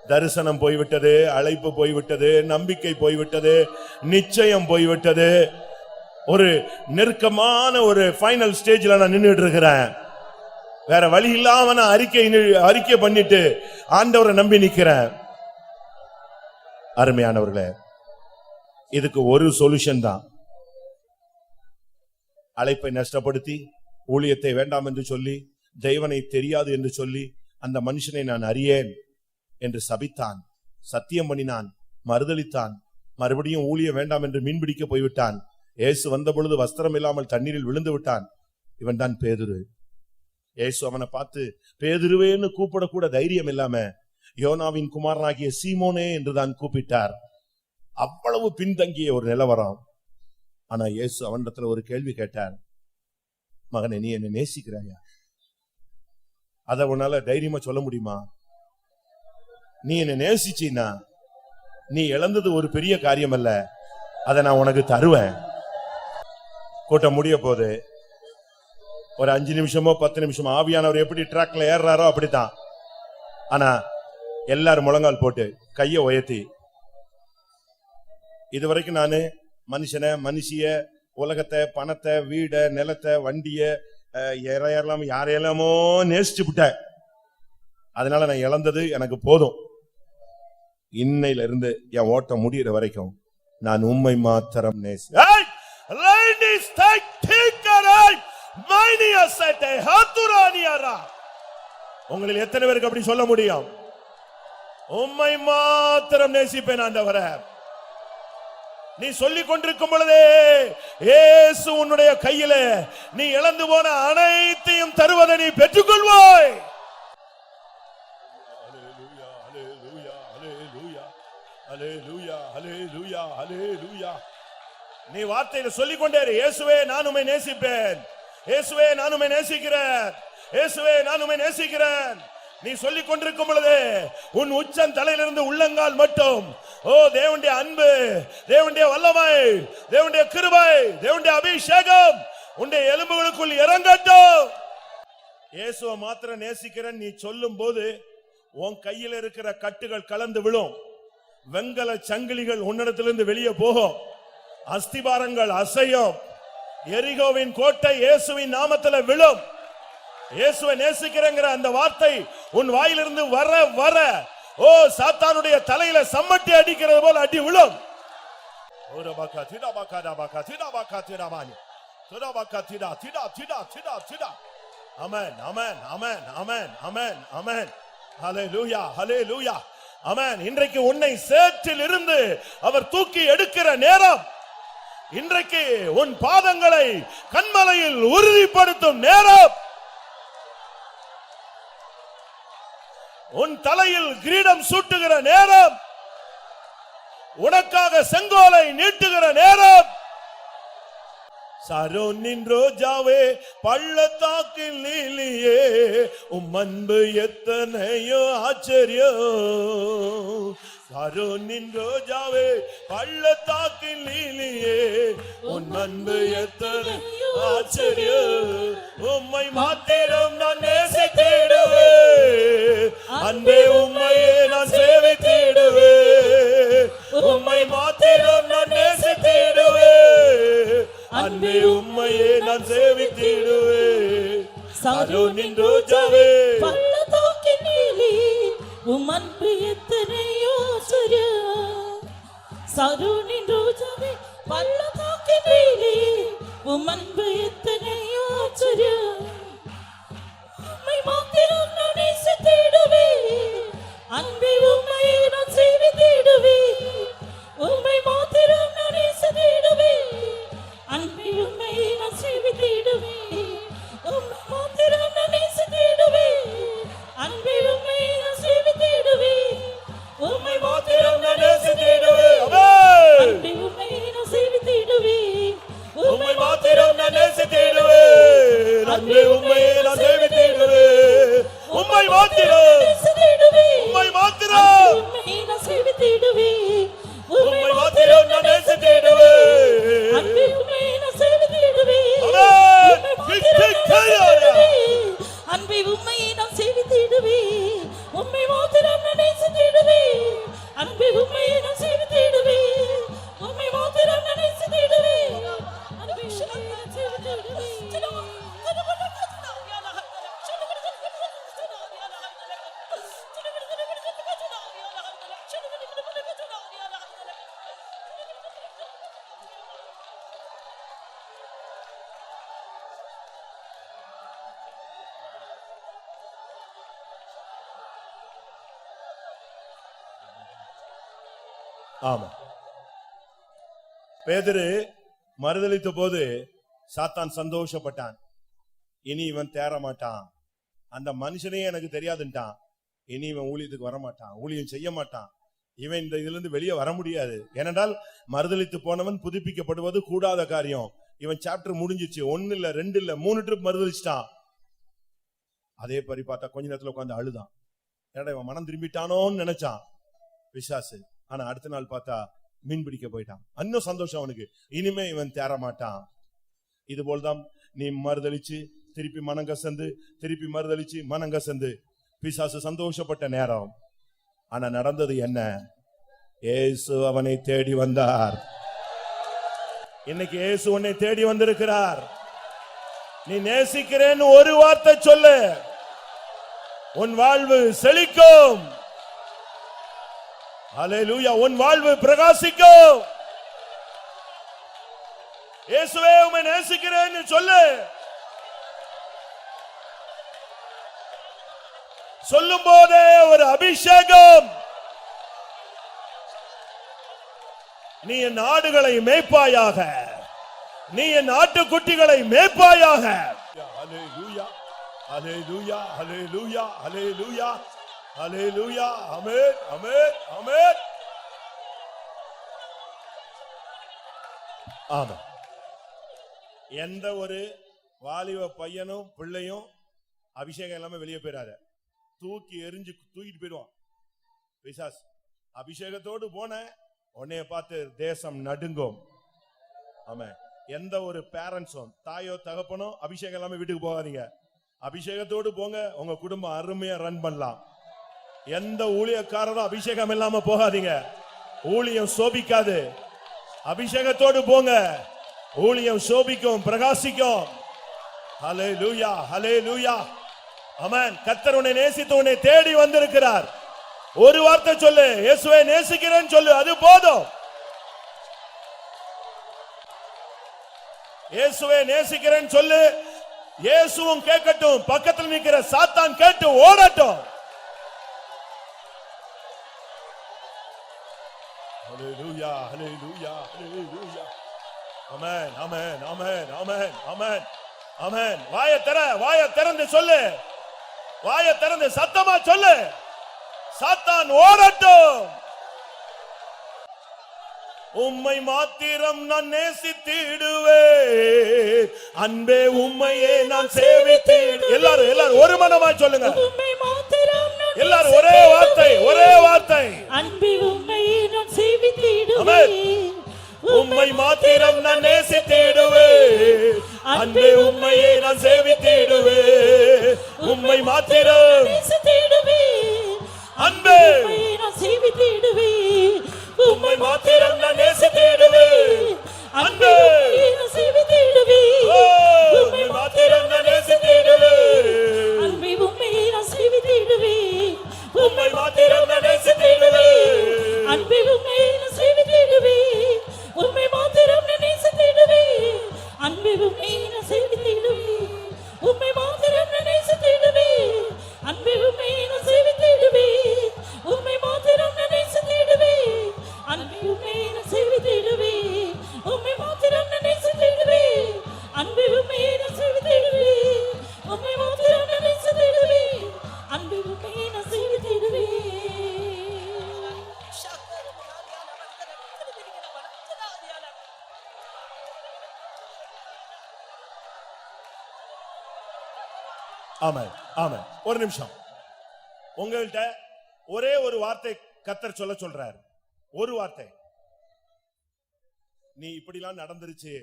தரிசனம் போய்விட்டது, அழைப்பு போய்விட்டது, நம்பிக்கை போய்விட்டது, நிச்சயம் போய்விட்டது. ஒரு நெருக்கமான ஒரு ஃபைனல் ஸ்டேஜ்ல நான் நின்னுட்டு இருக்கிறேன். வேற வழி இல்லாம நான் அறிக்கை பண்ணிட்டு ஆண்டவரை நம்பி நிக்கிறேன். அருமையானவர்களே, இதுக்கு ஒரு சொல்யூஷன் தான். அழைப்பை நஷ்டப்படுத்தி ஊழியத்தை வேண்டாம் என்று சொல்லி தெய்வனை தெரியாது என்று சொல்லி அந்த மனுஷனை நான் அறியேன் என்று சபித்தான், சத்தியம் பண்ணினான், மறுதலித்தான், மறுபடியும் ஊழியம் வேண்டாம் என்று மீன்பிடிக்க போய்விட்டான். இயேசு வந்த பொழுது வஸ்திரம் இல்லாமல் தண்ணீரில் விழுந்து விட்டான். இவன் தான் பேதுரு. இயேசு அவனை பார்த்து பேதுருவேன்னு கூப்பிடக்கூட தைரியம் இல்லாம யோனாவின் குமாரனாகிய சீமோனே என்றுதான் கூப்பிட்டார். அவ்வளவு பின்தங்கிய ஒரு நிலவரம். ஆனா இயேசு அவனிடத்துல ஒரு கேள்வி கேட்டார், மகனே நீ என்னை நேசிக்கிறாயா? அத உன்னால தைரியமா சொல்ல முடியுமா? நீ என்னை நேசிச்சினா நீ இழந்தது ஒரு பெரிய காரியம் அல்ல, அதை நான் உனக்கு தருவேன். கூட்டம் முடிய போது ஒரு 5 நிமிஷமோ 10 நிமிஷமோ ஆவியானவர் எப்படி ட்ராக்ல ஏறாரோ அப்படித்தான். ஆனா எல்லாரும் முழங்கால் போட்டு கைய உயர்த்தி, இதுவரைக்கும் நானு மனுஷனை, மனுஷிய, உலகத்தை, பணத்தை, வீட, நிலத்தை, வண்டிய, யாரையெல்லாமோ நேசிச்சு விட்டேன். அதனால நான் இழந்தது எனக்கு போதும். இன்னையில இருந்து என் ஓட்டம் முடிகிற வரைக்கும் நான் உம்மை மாத்திரம் நேசி. உங்களில் எத்தனை பேருக்கு அப்படி சொல்ல முடியும்? உம்மை மாத்திரம் நேசிப்பேன் ஆண்டவரே. நீ சொல்லிக் கொண்டிருக்கும் பொழுதே இயேசு உன்னுடைய கையிலே நீ இழந்து போன அனைத்தையும் தருவதை நீ பெற்றுக்கொள்வாய். நீ வார்த்தையில சொல்லிக் கொண்டே இயேசுவே நான் உம்மை நேசிப்பேன், இயேசுவே நான் உம்மை நேசிக்கிறேன், இயேசுவே நான் உம்மை நேசிக்கிறேன். நீ சொல்லிக் கொண்டிருக்கும் பொழுது உன் உச்சம் தலையிலிருந்து உள்ளங்கால் மட்டும் ஓ தேவனுடைய அன்பு, தேவனுடைய வல்லமை, தேவனுடைய கிருபை, தேவனுடைய அபிஷேகம் உன்னுடைய எலும்புகளுக்குள் இறங்கட்டும். இயேசுவை மாத்திரம் நேசிக்கிறேன் நீ சொல்லும் போது உன் கையில் இருக்கிற கட்டுகள் கலந்து விழும், வெங்கல சங்கிலிகள் உன்னிடத்திலிருந்து வெளியே போகும், அஸ்திபாரங்கள் அசையும், எரிகோவின் கோட்டை இயேசுவின் நாமத்தில் விழும். இயேசுவை நேசிக்கிறேங்கிற அந்த வார்த்தை உன் வாயிலிருந்து வர வர ஓ சாத்தானுடைய தலையில சம்மட்டி அடிக்கிறது போல அடி விழும். ஆமென் ஆமென் ஆமென் ஆமென் ஆமென் ஆமென். ஹல்லேலூயா ஹல்லேலூயா ஆமென். இன்றைக்கு உன்னை சேற்றில் இருந்து அவர் தூக்கி எடுக்கிற நேரம், இன்றைக்கு உன் பாதங்களை கன்மலையில் உறுதிப்படுத்தும் நேரம், உன் தலையில் கிரீடம் சூட்டுகிற நேரம், உனக்காக செங்கோலை நீட்டுகிற நேரம். சரோனின் ரோஜாவே பள்ளத்தாக்கில் நீலியே உம் அன்பு எத்தனையோ ஆச்சரியம். சரோனின் ரோஜாவே பள்ளத்தாக்கில் நீலியே உன் அன்பு எத்தனையோ ஆச்சரியம். உம்மை மாத்திரம் நான் நேசித்திடுவேன், அன்பே உம்மையே நான் சேவித்திடுவேன். உம்மை மாத்திரம் நான் நேசித்திடுவேன், அன்பே உம்மையே நான் சேவித்திடுவேன். சரோனின் ரோஜாவே பள்ளத்தாக்கின் நீலி உம் அன்பு எத்தனையோ ஆச்சரியம். சரோனின் ரோஜாவே பள்ளத்தாக்கின் நீலி உம் அன்பு எத்தனையோ ஆச்சரியம். உம்மை மாத்திரம் நான் நேசித்திடுவேன், அன்பே உம்மையே நான் சேவித்திடுவேன். உம்மை மாத்திரம் நான் நேசித்திடுவேன், அன்பே உம்மையே நான் சேவித்திடுவேன். உம்மை மாத்திரம் நான் நேசித்திடுவேன், அன்பே உம்மையே நான் சேவித்திடுவேன். உம்மை மாத்திரம் நான் நேசித்திடுவேன், அன்பே உம்மையே நான் சேவித்திடுவேன். உம்மை மாத்திரம் நான் நேசித்திடுவேன், அன்பே உம்மையே நான் சேவித்திடுவேன். உம்மை மாத்திரம் நேசித்திடுவேன், உம்மை மாத்திரம் உம்மையே நான் சேவித்திடுவேன். உம்மை மாத்திரம் நான் நேசித்திடுவேன், அன்பே உம்மையே நான் சேவித்திடுவேன். ஆமென். அன்பே உம்மையே நான் சேவித்திடுவேன். உம்மை மாத்திரம் நான் நேசித்திடுவேன், அன்பே உம்மையே நான் சேவித்திடுவேன். உம்மை மாத்திரம் நான் நேசித்திடுவேன், அன்பே உம்மையே நான் சேவித்திடுவேன். ஆமா. பேதுரு மறுதலித்த போது சாத்தான் சந்தோஷப்பட்டான். இனி இவன் தேற மாட்டான், அந்த மனுஷனே எனக்கு தெரியாதுன்ட்டான், இனி இவன் ஊழியத்துக்கு வரமாட்டான், ஊழியம் செய்ய மாட்டான், இவன் இந்த இதுல இருந்து வெளியே வர முடியாது. ஏனென்றால் மறுதலித்து போனவன் புதுப்பிக்கப்படுவது கூடாத காரியம். இவன் சாப்டர் முடிஞ்சிச்சு. 1 இல்ல 2 இல்ல 3 ட்ரிப் மறுதலிச்சிட்டான். அதே பரி பார்த்தா கொஞ்ச நேரத்துல உட்காந்து அழுதான். ஏடா இவன் மனம் திரும்பிட்டானோன்னு நினைச்சான் பிசாசு. ஆனா அடுத்த நாள் பார்த்தா மீன் பிடிக்க போயிட்டான். இன்னும் சந்தோஷம் அவனுக்கு, இனிமே இவன் தேற மாட்டான். இது போல்தான் நீ மறுதலிச்சு திருப்பி மனங்கசந்து, திருப்பி மறுதலிச்சு மனங்கசந்து பிசாசு சந்தோஷப்பட்ட நேரம். ஆனா நடந்தது என்ன? இயேசு அவனை தேடி வந்தார். இன்னைக்கு இயேசு உன்னை தேடி வந்திருக்கிறார். நீ நேசிக்கிறேன்னு ஒரு வார்த்தை சொல்லு, உன் வாழ்வு செழிக்கும். அல்லேலூயா. உன் வாழ்வு பிரகாசிக்கும். இயேசுவே உம்மை நேசிக்கிறேன்னு சொல்லு. சொல்லும் போதே ஒரு அபிஷேகம். நீ என் ஆடுகளை மேய்ப்பாயாக, நீ என் ஆட்டுக்குட்டிகளை மேய்ப்பாயாக. அல்லேலூயா, அல்லேலூயா, அல்லேலூயா, அல்லேலூயா, அல்லேலூயா. ஆமென், ஆமென், ஆமென். ஆமென். எந்த ஒரு வாலிப பையனும் பிள்ளையும் அபிஷேகம் எல்லாமே வெளியே போயிடாத, தூக்கி எரிஞ்சு தூக்கிட்டு போயிடுவான் பிசாசு. அபிஷேகத்தோடு போன உன்னைய பார்த்து தேசம் நடுங்கும். ஆமா. எந்த ஒரு பேரண்ட்ஸும் தாயோ தகப்பனோ அபிஷேகம் எல்லாமே வீட்டுக்கு போகாதீங்க. அபிஷேகத்தோடு போங்க, உங்க குடும்பம் அருமையா ரன் பண்ணலாம். எந்த ஊழியக்காரரும் அபிஷேகம் இல்லாம போகாதீங்க, ஊழியம் சோபிக்காது. அபிஷேகத்தோடு போங்க, ஊழியம் சோபிக்கும், பிரகாசிக்கும். ஹல்லேலூயா, ஹல்லேலூயா. ஆமென். கர்த்தர் உன்னை நேசித்து உன்னை தேடி வந்திருக்கிறார். ஒரு வார்த்தை சொல்லு, இயேசுவை நேசிக்கிறேன்னு சொல்லு, அது போதும். இயேசுவை நேசிக்கிறேன்னு சொல்லு, இயேசுவும் கேட்கட்டும், பக்கத்தில் நிற்கிற சாத்தான் கேட்டு ஓடட்டும். ஹல்லேலூயா, ஹல்லேலூயா, ஹல்லேலூயா. ஆமென், ஆமென், ஆமென், ஆமென், ஆமென், ஆமென். வாயை திறந்து சொல்லு, வாயை திறந்து சத்தமா சொல்லு, சாத்தான் ஓடட்டும். உம்மை மாத்திரம் நான் நேசித்திடுவேன், அன்பே உம்மையே நான் சேவித்திடுவேன். எல்லாரும் ஒரு மனமாய் சொல்லுங்க. உம்மை மாத்திரம் நான் எல்லாரும் ஒரே வார்த்தை, ஒரே வார்த்தை. அன்பே உம்மையே நான் சேவித்திடுவேன். உம்மை மாத்திரம் நான் நேசித்திடுவேன், அன்பே உம்மையே நான் சேவித்திடுவேன். உம்மை மாத்திரம் நேசித்திடுவேன், அன்பே உம்மையே நான் சேவித்திடுவேன். உம்மை மாத்திரம் நான் நேசித்திடுவேன், அன்பே நான் சேவித்திடுவேன். உம்மை மாத்திரம் நான் நேசித்திடுவேன், அன்பே உம்மையே நான் சேவித்திடுவேன். உம்மை மாத்திரம் நான் நேசித்திடுவேன், அன்பே உம்மையே நான் சேவித்திடுவேன். உம்மை மாத்திரம் நான் நேசித்திடுவேன், அன்பே உம்மையே நான் சேவித்திடுவேன். உம்மை மாத்திரம் நான் நேசித்திடுவேன், அன்பே உம்மையே நான் சேவித்திடுவேன். உம்மை மாத்திரம் நான் நேசித்திடுவேன், அன்பே உம்மையே நான் சேவித்திடுவேன். உம்மை மாத்திரம் நான் நேசித்திடுவேன், அன்பே உம்மையே நான் சேவித்திடுவேன். உம்மை மாத்திரம் நான் நேசித்திடுவேன், அன்பே உம்மையே நான் சேவித்திடுவேன். ஆமென், ஆமென். ஒரு நிமிஷம், உங்கள்கிட்ட ஒரே ஒரு வார்த்தை கர்த்தர் சொல்றார். ஒரு வார்த்தை. நீ இப்படிலாம் நடந்துருச்சு,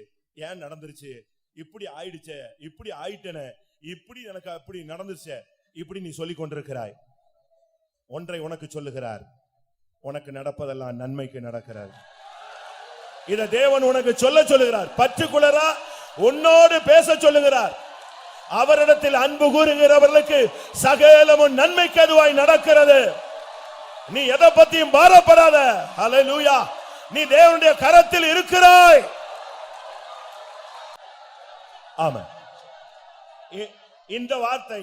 ஏன் நடந்துருச்சு, இப்படி ஆயிடுச்சே, இப்படி ஆயிட்டனே, இப்படி எனக்கு அப்படி நடந்துச்சு, இப்படி நீ சொல்லிக் கொண்டிருக்கிறாய். ஒன்றை உனக்கு சொல்லுகிறார், உனக்கு நடப்பதெல்லாம் நன்மைக்கு நடக்கிறார். இத தேவன் உனக்கு சொல்லுகிறார். பர்டிகுலரா உன்னோடு பேச சொல்லுகிறார். அவரிடத்தில் அன்பு கூறுகிறவர்களுக்கு சகலமும் நன்மைக்கு அதுவாய் நடக்கிறது. நீ எதை பத்தியும் பாரப்படாத. ஹல்லேலூயா. நீ தேவனுடைய கரத்தில் இருக்கிறாய். ஆமென். இந்த வார்த்தை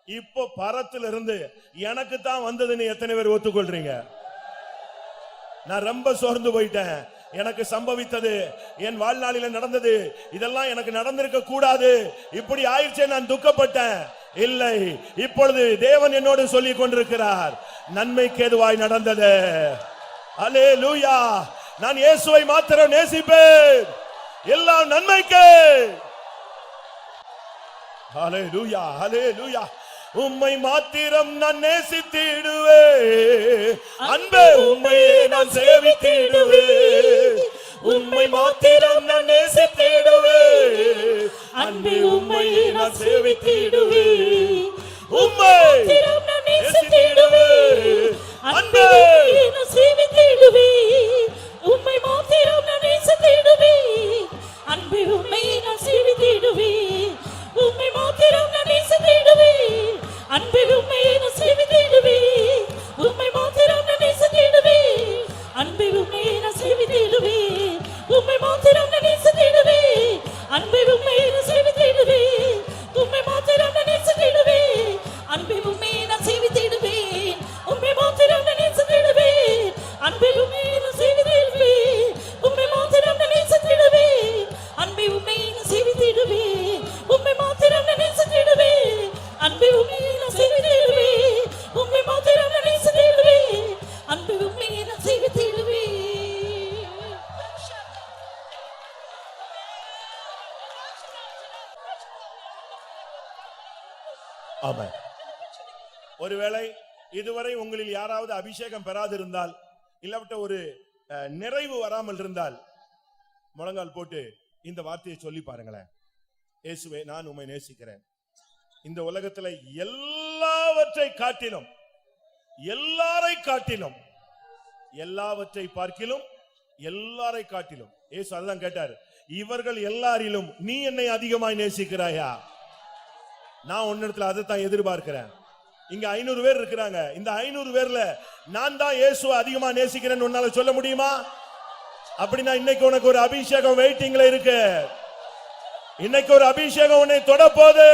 இப்போ பரத்திலிருந்து எனக்கு தான் வந்ததுன்னு எத்தனை பேர் ஒத்துக்கொள்றீங்க? நான் ரொம்ப சோர்ந்து போயிட்டேன். எனக்கு சம்பவித்தது, என் வாழ்நாளில நடந்தது, இதெல்லாம் எனக்கு நடந்திருக்க கூடாது, இப்படி ஆயிடுச்சே நான் துக்கப்பட்டேன். இல்லை, இப்பொழுது தேவன் என்னோடு சொல்லிக் கொண்டிருக்கிறார், நன்மைக்கு ஏதுவாய் நடந்தது. அல்லேலூயா. நான் இயேசுவை மாத்திரம் நேசிப்பேன், எல்லாம் நன்மைக்கு. அல்லேலூயா, அல்லேலூயா. உம்மை மாத்திரம் நான் நேசித்திடுவேன், அன்பே உம்மையே நான் சேவித்திடுவேன். உம்மை மாத்திரம் நான் நேசித்திடுவேன், அன்பே உம்மையே நான் சேவித்திடுவேன். உம்மை நான் நேசித்திடுவேன், அன்பே நான் சேவித்திடுவேன். உம்மை மாத்திரம் நான் நேசித்திடுவேன், அன்பே உம்மையே நான் சேவித்திடுவேன். உம்மை மாத்திரம் நான் நேசித்திடுவேன், அன்பே உம்மையே நான் சேவித்திடுவேன். உம்மை மாத்திரம் நான் நேசித்திடுவேன், அன்பே உம்மையே நான் சேவித்திடுவேன். உம்மை மாத்திரம் நான் நேசித்திடுவேன், அன்பே உம்மையே நான் சேவித்திடுவேன். உம்மை மாத்திரம் நான் நேசித்திடுவேன், அன்பே உம்மையே நான் சேவித்திடுவேன். உம்மை மாத்திரம் நான் நேசித்திடுவேன், அன்பே உம்மையே நான் சேவித்திடுவேன். உம்மை மாத்திரம் நான் நேசித்திடுவேன், அன்பே உம்மையே நான் சேவித்திடுவேன். உம்மை மாத்திரம் நான் நேசித்திடுவேன், அன்பே உம்மையே நான் சேவித்திடுவேன். உம்மை மாத்திரம் நான் நேசித்திடுவேன், அன்பே உம்மையே நான் சேவித்திடுவேன். ஆமென். ஒருவேளை இதுவரை உங்களில் யாராவது அபிஷேகம் பெறாதிருந்தால், இல்லாவிட்ட ஒரு நிறைவு வராமல் இருந்தால், முழங்கால் போட்டு இந்த வார்த்தையை சொல்லி பாருங்களேன். இயேசுவே, நான் உம்மை நேசிக்கிறேன். இந்த உலகத்துல எல்லாவற்றை காட்டிலும், எல்லாரை காட்டிலும், எல்லாவற்றை பார்க்கிலும், எல்லாரை காட்டிலும், இயேசு அதுதான் கேட்டார், இவர்கள் எல்லாரிலும் நீ என்னை அதிகமாய் நேசிக்கிறாயா? நான் உன்னிடத்துல அதைத்தான் எதிர்பார்க்கிறேன். இங்க 500 பேர் இருக்கிறாங்க. இந்த 500 பேர்ல நான் தான் இயேசுவை அதிகமா நேசிக்கிறேன்னு உன்னால சொல்ல முடியுமா? அப்படின்னா இன்னைக்கு உனக்கு ஒரு அபிஷேகம் வெயிட்டிங்ல இருக்கு. இன்னைக்கு ஒரு அபிஷேகம் உன்னை தொட போகுது.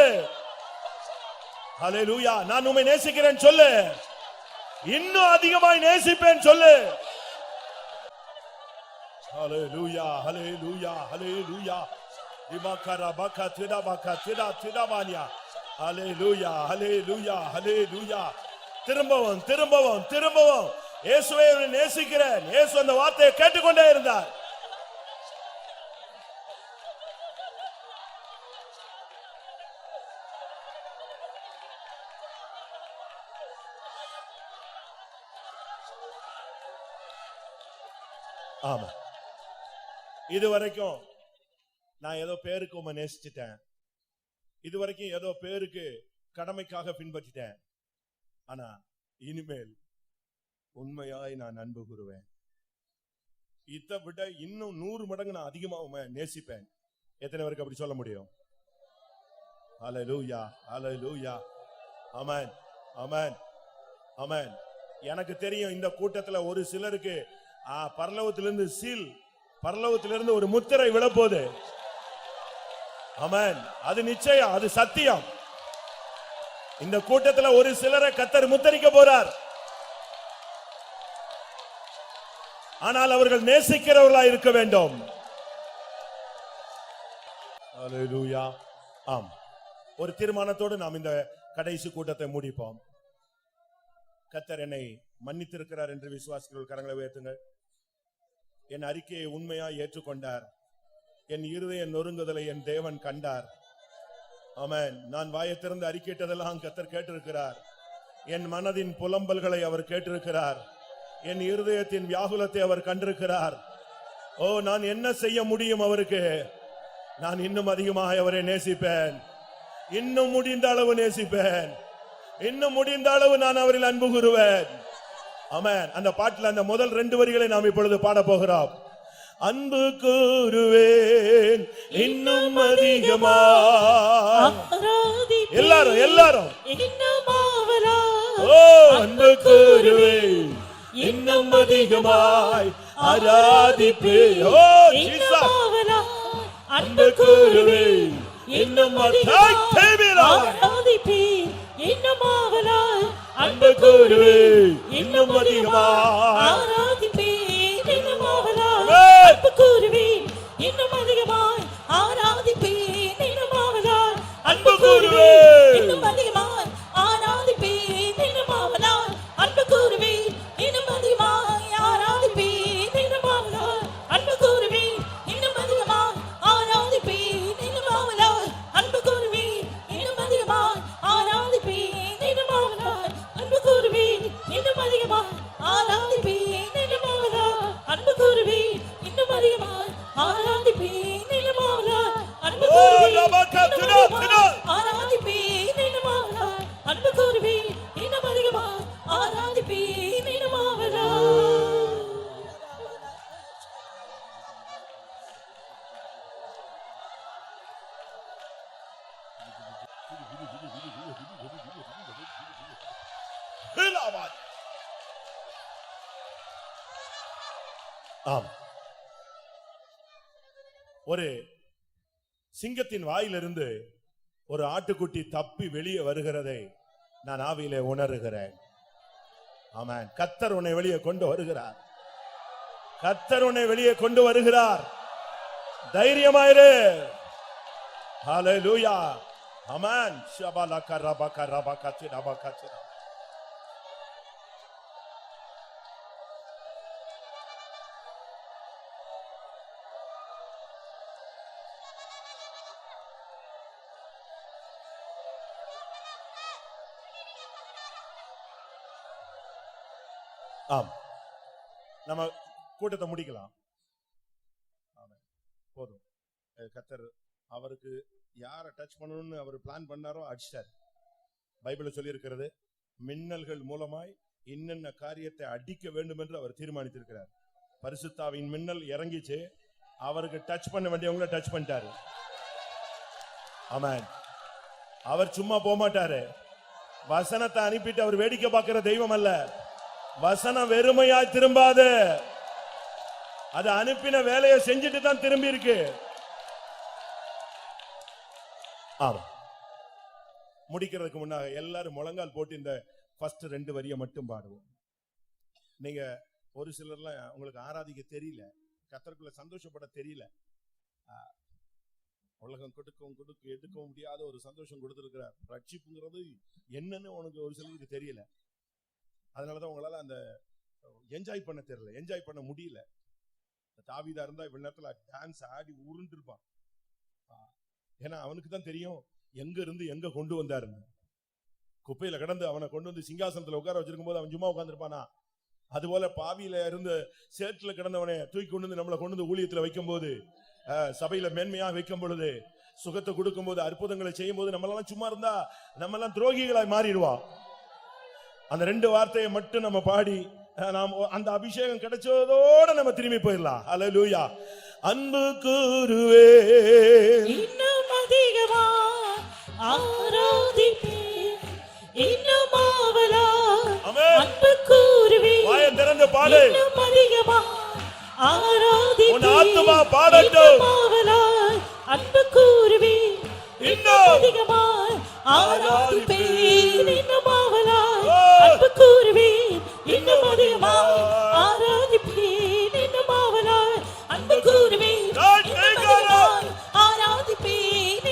ஹல்லேலூயா. நான் உம்மை நேசிக்கிறேன் சொல்லு, இன்னும் அதிகமாய் நேசிப்பேன் சொல்லு. ஹல்லேலூயா, ஹல்லேலூயா, ஹல்லேலூயா. திமாக்கரா பக்கா திடா பக்கா திடா திடாபானியா. ஹல்லேலூயா, ஹல்லேலூயா, ஹல்லேலூயா. திரும்பவும் திரும்பவும் திரும்பவும் இயேசுவை நேசிக்கிறேன். இயேசு அந்த வார்த்தையை கேட்டுக்கொண்டே இருந்தார். ஆமா, இதுவரைக்கும் நான் ஏதோ பேருக்கு உம்மை நேசிச்சிட்டேன், இதுவரைக்கும் ஏதோ பேருக்கு கடமைக்காக பின்பற்றிட்டேன். ஆனா இனிமேல் உண்மையாய் நான் அன்பு கூறுவேன். இதை விட இன்னும் 100 மடங்கு நான் அதிகமா உம்மை நேசிப்பேன். எத்தனை பேருக்கு அப்படி சொல்ல முடியும்? ஹல்லேலூயா, ஹல்லேலூயா. ஆமென், ஆமென், ஆமென். எனக்கு தெரியும் இந்த கூட்டத்துல ஒரு சிலருக்கு பரலோகத்திலிருந்து சீல், பரலோகத்திலிருந்து ஒரு முத்திரை விழப்போகுது. ஆமென். அது நிச்சயம், அது சத்தியம். இந்த கூட்டத்துல ஒரு சிலரை கர்த்தர் முத்தரிக்க போறார். ஆனால் அவர்கள் நேசிக்கிறவர்களாய் இருக்க வேண்டும். ஹல்லேலூயா. ஆம், ஒரு தீர்மானத்தோடு நாம் இந்த கடைசி கூட்டத்தை முடிப்போம். கர்த்தர் என்னை மன்னித்திருக்கிறார் என்று விசுவாசிகள் கரங்களை உயர்த்துங்கள். என் அறிக்கையை உண்மையாய் ஏற்றுக்கொண்டார். என் இருதய நொறுங்குதலை என் தேவன் கண்டார். ஆமென். நான் வாயை திறந்து அறிக்கையிட்டதெல்லாம் கர்த்தர் கேட்டிருக்கிறார். என் மனதின் புலம்பல்களை அவர் கேட்டிருக்கிறார். என் இருதயத்தின் வியாகுலத்தை அவர் கண்டிருக்கிறார். ஓ, நான் என்ன செய்ய முடியும் அவருக்கு? நான் இன்னும் அதிகமாக அவரை நேசிப்பேன். இன்னும் முடிந்த அளவு நேசிப்பேன். இன்னும் முடிந்த அளவு நான் அவரில் அன்பு கூறுவேன். ஆமென். அந்த பாட்டில் அந்த முதல் 2 வரிகளை நாம் இப்பொழுது பாட போகிறோம். அன்பு கூறுவேன் இன்னும் அதிகமா. எல்லாரும் எல்லாரும் ஓ, அன்பு கூறுவேன் இன்னும் அதிகமாய் ஆராதிப்பேன். ஓ ஜீசஸ், அன்பு கூறுவேன் இன்னும் ஆராதிப்பேன். இன்னும் ஆவலாய் அன்பு கூறுவேன் இன்னும் அதிகமாய் ஆராதிப்பேன். இன்னும் அதிகமாய் ஆராதிப்பேன் இன்னும் ஆவலாய் அன்பு கூறுவேன். இன்னும் அதிகமாய் ஆராதிப்பேன் இன்னும் ஆவலாய் அன்பு கூறுவேன் இன்னும் அதிகமாய் ஆராதிப்பேன் இன்னும் ஆவலாய் அன்பு கூறுவேன் இன்னும் அதிகமாய் ஆராதிப்பேன் இன்னும் ஆவலாய் அன்பு கூறுவேன் இன்னும் அதிகமாய் ஆராதிப்பேன் இன்னும் ஆவலாய் அன்பு கூறுவேன் இன்னும் அதிகமாய் ஆராதிப்பேன் இன்னும் ஆவலாய் அன்பு கூறுவேன் இன்னும் அதிகமாய் ஆராதிப்பேன் இன்னும் ஆவலாய் அன்பு கூறுவேன் ஆராதிப்பேன் இன்னும் ஆவலாய் அன்பு கூறுவேன் இன்னும் அதிகமாய் ஆராதிப்பேன் இன்னும் ஆவலாய். ஆம். ஒரு சிங்கத்தின் வாயிலிருந்து ஒரு ஆட்டுக்குட்டி தப்பி வெளியே வருகிறதை நான் ஆவியிலே உணர்கிறேன். ஆமென். கர்த்தர் உன்னை வெளியே கொண்டு வருகிறார். கர்த்தர் உன்னை வெளியே கொண்டு வருகிறார். தைரியமாயிரு. ஹalleluya. ஆமென். ஷபலக ரபக ரபகதி ரபகதி. ஆம். நம்ம கூட்டத்தை முடிக்கலாம். போதும். கர்த்தர் அவருக்கு யாரை டச் பண்ணணும்னு அவர் பிளான் பண்ணாரோ அடிச்சார். பைபிள்ல சொல்லி இருக்கிறது, மின்னல்கள் மூலமாய் இன்னென்ன காரியத்தை அடிக்க வேண்டும் என்று அவர் தீர்மானித்திருக்கிறார். பரிசுத்தாவின் மின்னல் இறங்கிச்சு, அவருக்கு டச் பண்ண வேண்டியவங்களை டச் பண்ணிட்டாரு. ஆமென். அவர் சும்மா போக மாட்டாரு. வசனத்தை அனுப்பிட்டு அவர் வேடிக்கை பார்க்கிற தெய்வம் அல்ல. வசனம் வெறுமையாய் திரும்பாது. அது அனுப்பின வேலையை செஞ்சுட்டு தான் திரும்பி இருக்கு. ஆமா. முடிக்கிறதுக்கு முன்னாக எல்லாரும் முழங்கால் போட்டு இந்த ஃபர்ஸ்ட் 2 வரியை மட்டும் பாடுவோம். நீங்க ஒரு சிலர்லாம் உங்களுக்கு ஆராதிக்க தெரியல, கர்த்தருக்குள்ள சந்தோஷப்பட தெரியல. உலகம் எடுக்கவும் முடியாத ஒரு சந்தோஷம் கொடுத்திருக்கிறார். ரட்சிப்புங்கிறது என்னன்னு உனக்கு ஒரு சிலருக்கு தெரியல. அதனாலதான் உங்களால அந்த என்ஜாய் பண்ண தெரியல, என்ஜாய் பண்ண முடியல. தாவீதா இருந்தா இவ்வளவு நேரத்துல டான்ஸ் ஆடி உருண்டு இருப்பான். ஏன்னா அவனுக்கு தான் தெரியும் எங்க இருந்து எங்க கொண்டு வந்தாருன்னு. குப்பையில கடந்து அவனை கொண்டு வந்து சிங்காசனத்துல உட்கார வச்சிருக்கும் போது அவன் சும்மா உட்கார்ந்துருப்பானா? அதுபோல பாவியில இருந்து சேற்றுல கிடந்தவனை தூக்கி கொண்டு வந்து நம்மளை கொண்டு வந்து ஊழியத்துல வைக்கும் போது, சபையில மேன்மையா வைக்கும் பொழுது, சுகத்தை கொடுக்கும் போது, அற்புதங்களை செய்யும் போது, நம்ம எல்லாம் சும்மா இருந்தா நம்ம எல்லாம் துரோகிகளாய் மாறிடுவோம். அந்த 2 வார்த்தையை மட்டும் நம்ம பாடி நாம் அந்த அபிஷேகம் கிடைச்சதோட நம்ம திரும்பி போயிடலாம். ஹல்லேலூயா. அன்பு கூறுவேன் இன்னும் அதிகமா ஆராதிப்பேன் இன்னும் ஆவலாய் அன்பு கூறுவேன். வாயை திறந்து பாடு. இன்னும் அதிகமா ஆராதிப்பேன் உன் ஆத்துமா பாடட்டும். இன்னும் ஆவலாய் அன்பு கூறுவேன். இன்னும் அதிகமா ஆராதிப்பேன் இன்னும் ஆவலாய் அன்பு கூறுவேன். இன்னும் அதிகமா ஆராதிப்பேன் இன்னும் ஆவலாய் அன்பு கூறுவேன். ஆராதிப்பேன்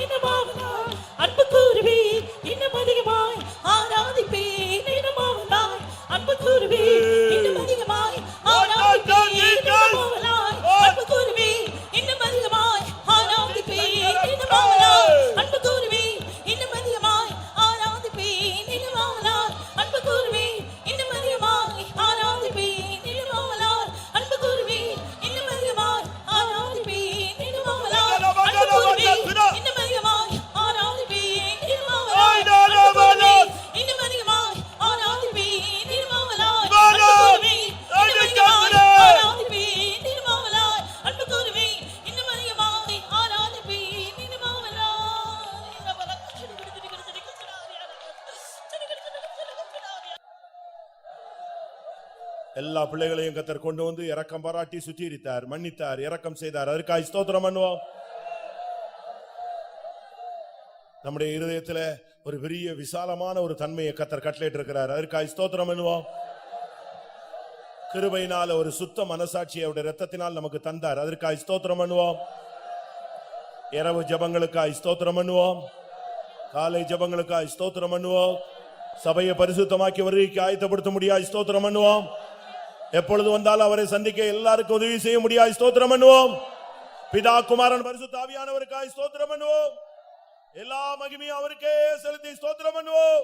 இன்னும் ஆவலாய் அன்பு கூறுவேன். இன்னும் அதிகமாய் ஆராதிப்பேன் இன்னும் ஆவலாய் அன்பு கூறுவேன். இன்னும் அதிகமாய் ஆராதிப்பேன் இன்னும் ஆவலாய் அன்பு கூறுவேன். இன்னும் அதிகமாய் ஆராதிப்பேன் இன்னும் ஆவலாய் அன்பு கூறுவேன். இன்னும் அதிகமாய் ஆராதிப்பேன் இன்னும் ஆவலாய் அன்பு கூறுவேன். இன்னும் அதிகமாய் ஆராதிப்பேன் இன்னும் ஆவலாய் அன்பு கூறுவேன். இன்னும் அதிகமாய் ஆராதிப்பேன் இன்னும் ஆவலாய் அன்பு கூறுவேன். இன்னும் அதிகமாய் ஆராதிப்பேன் இன்னும் ஆவலாய் அன்பு கூறுவேன். இன்னும் அதிகமாய் ஆராதிப்பேன் இன்னும் ஆவலாய் அன்பு கூறுவேன். இன்னும் அதிகமாய் ஆராதிப்பேன் இன்னும் ஆவலாய் அன்பு கூறுவேன். இன்னும் அதிகமாய் ஆராதிப்பேன் இன்னும் ஆவலாய். எல்லா பிள்ளைகளையும் கர்த்தர் கொண்டு வந்து இரக்கம் பாராட்டி சுத்திரித்தார், மன்னித்தார், இரக்கம் செய்தார். அதற்காக ஸ்தோத்திரம் பண்ணுவோம். நம்முடைய இருதயத்துல ஒரு பெரிய விசாலமான ஒரு தன்மையை கர்த்தர் கட்டளையிட்டு இருக்கிறார். அதற்காக ஸ்தோத்திரம் பண்ணுவோம். கிருபையினால ஒரு சுத்த மனசாட்சியை அவருடைய இரத்தத்தினால் நமக்கு தந்தார். அதற்காக ஸ்தோத்திரம் பண்ணுவோம். இரவு ஜெபங்களுக்காக ஸ்தோத்திரம் பண்ணுவோம். காலை ஜெபங்களுக்காக ஸ்தோத்திரம் பண்ணுவோம். சபையை பரிசுத்தமாக்கி வருகைக்கு ஆயத்தப்படுத்த முடியாது, ஸ்தோத்திரம் பண்ணுவோம். எப்பொழுது வந்தாலும் அவரை சந்திக்க எல்லாருக்கும் உதவி செய்ய முடியாது, ஸ்தோத்திரம் பண்ணுவோம். பிதா குமாரன் பரிசுத்த ஆவியானவருக்காக ஸ்தோத்திரம் பண்ணுவோம். எல்லா மகிமையும் அவருக்கே செலுத்தி ஸ்தோத்திரம் பண்ணுவோம்.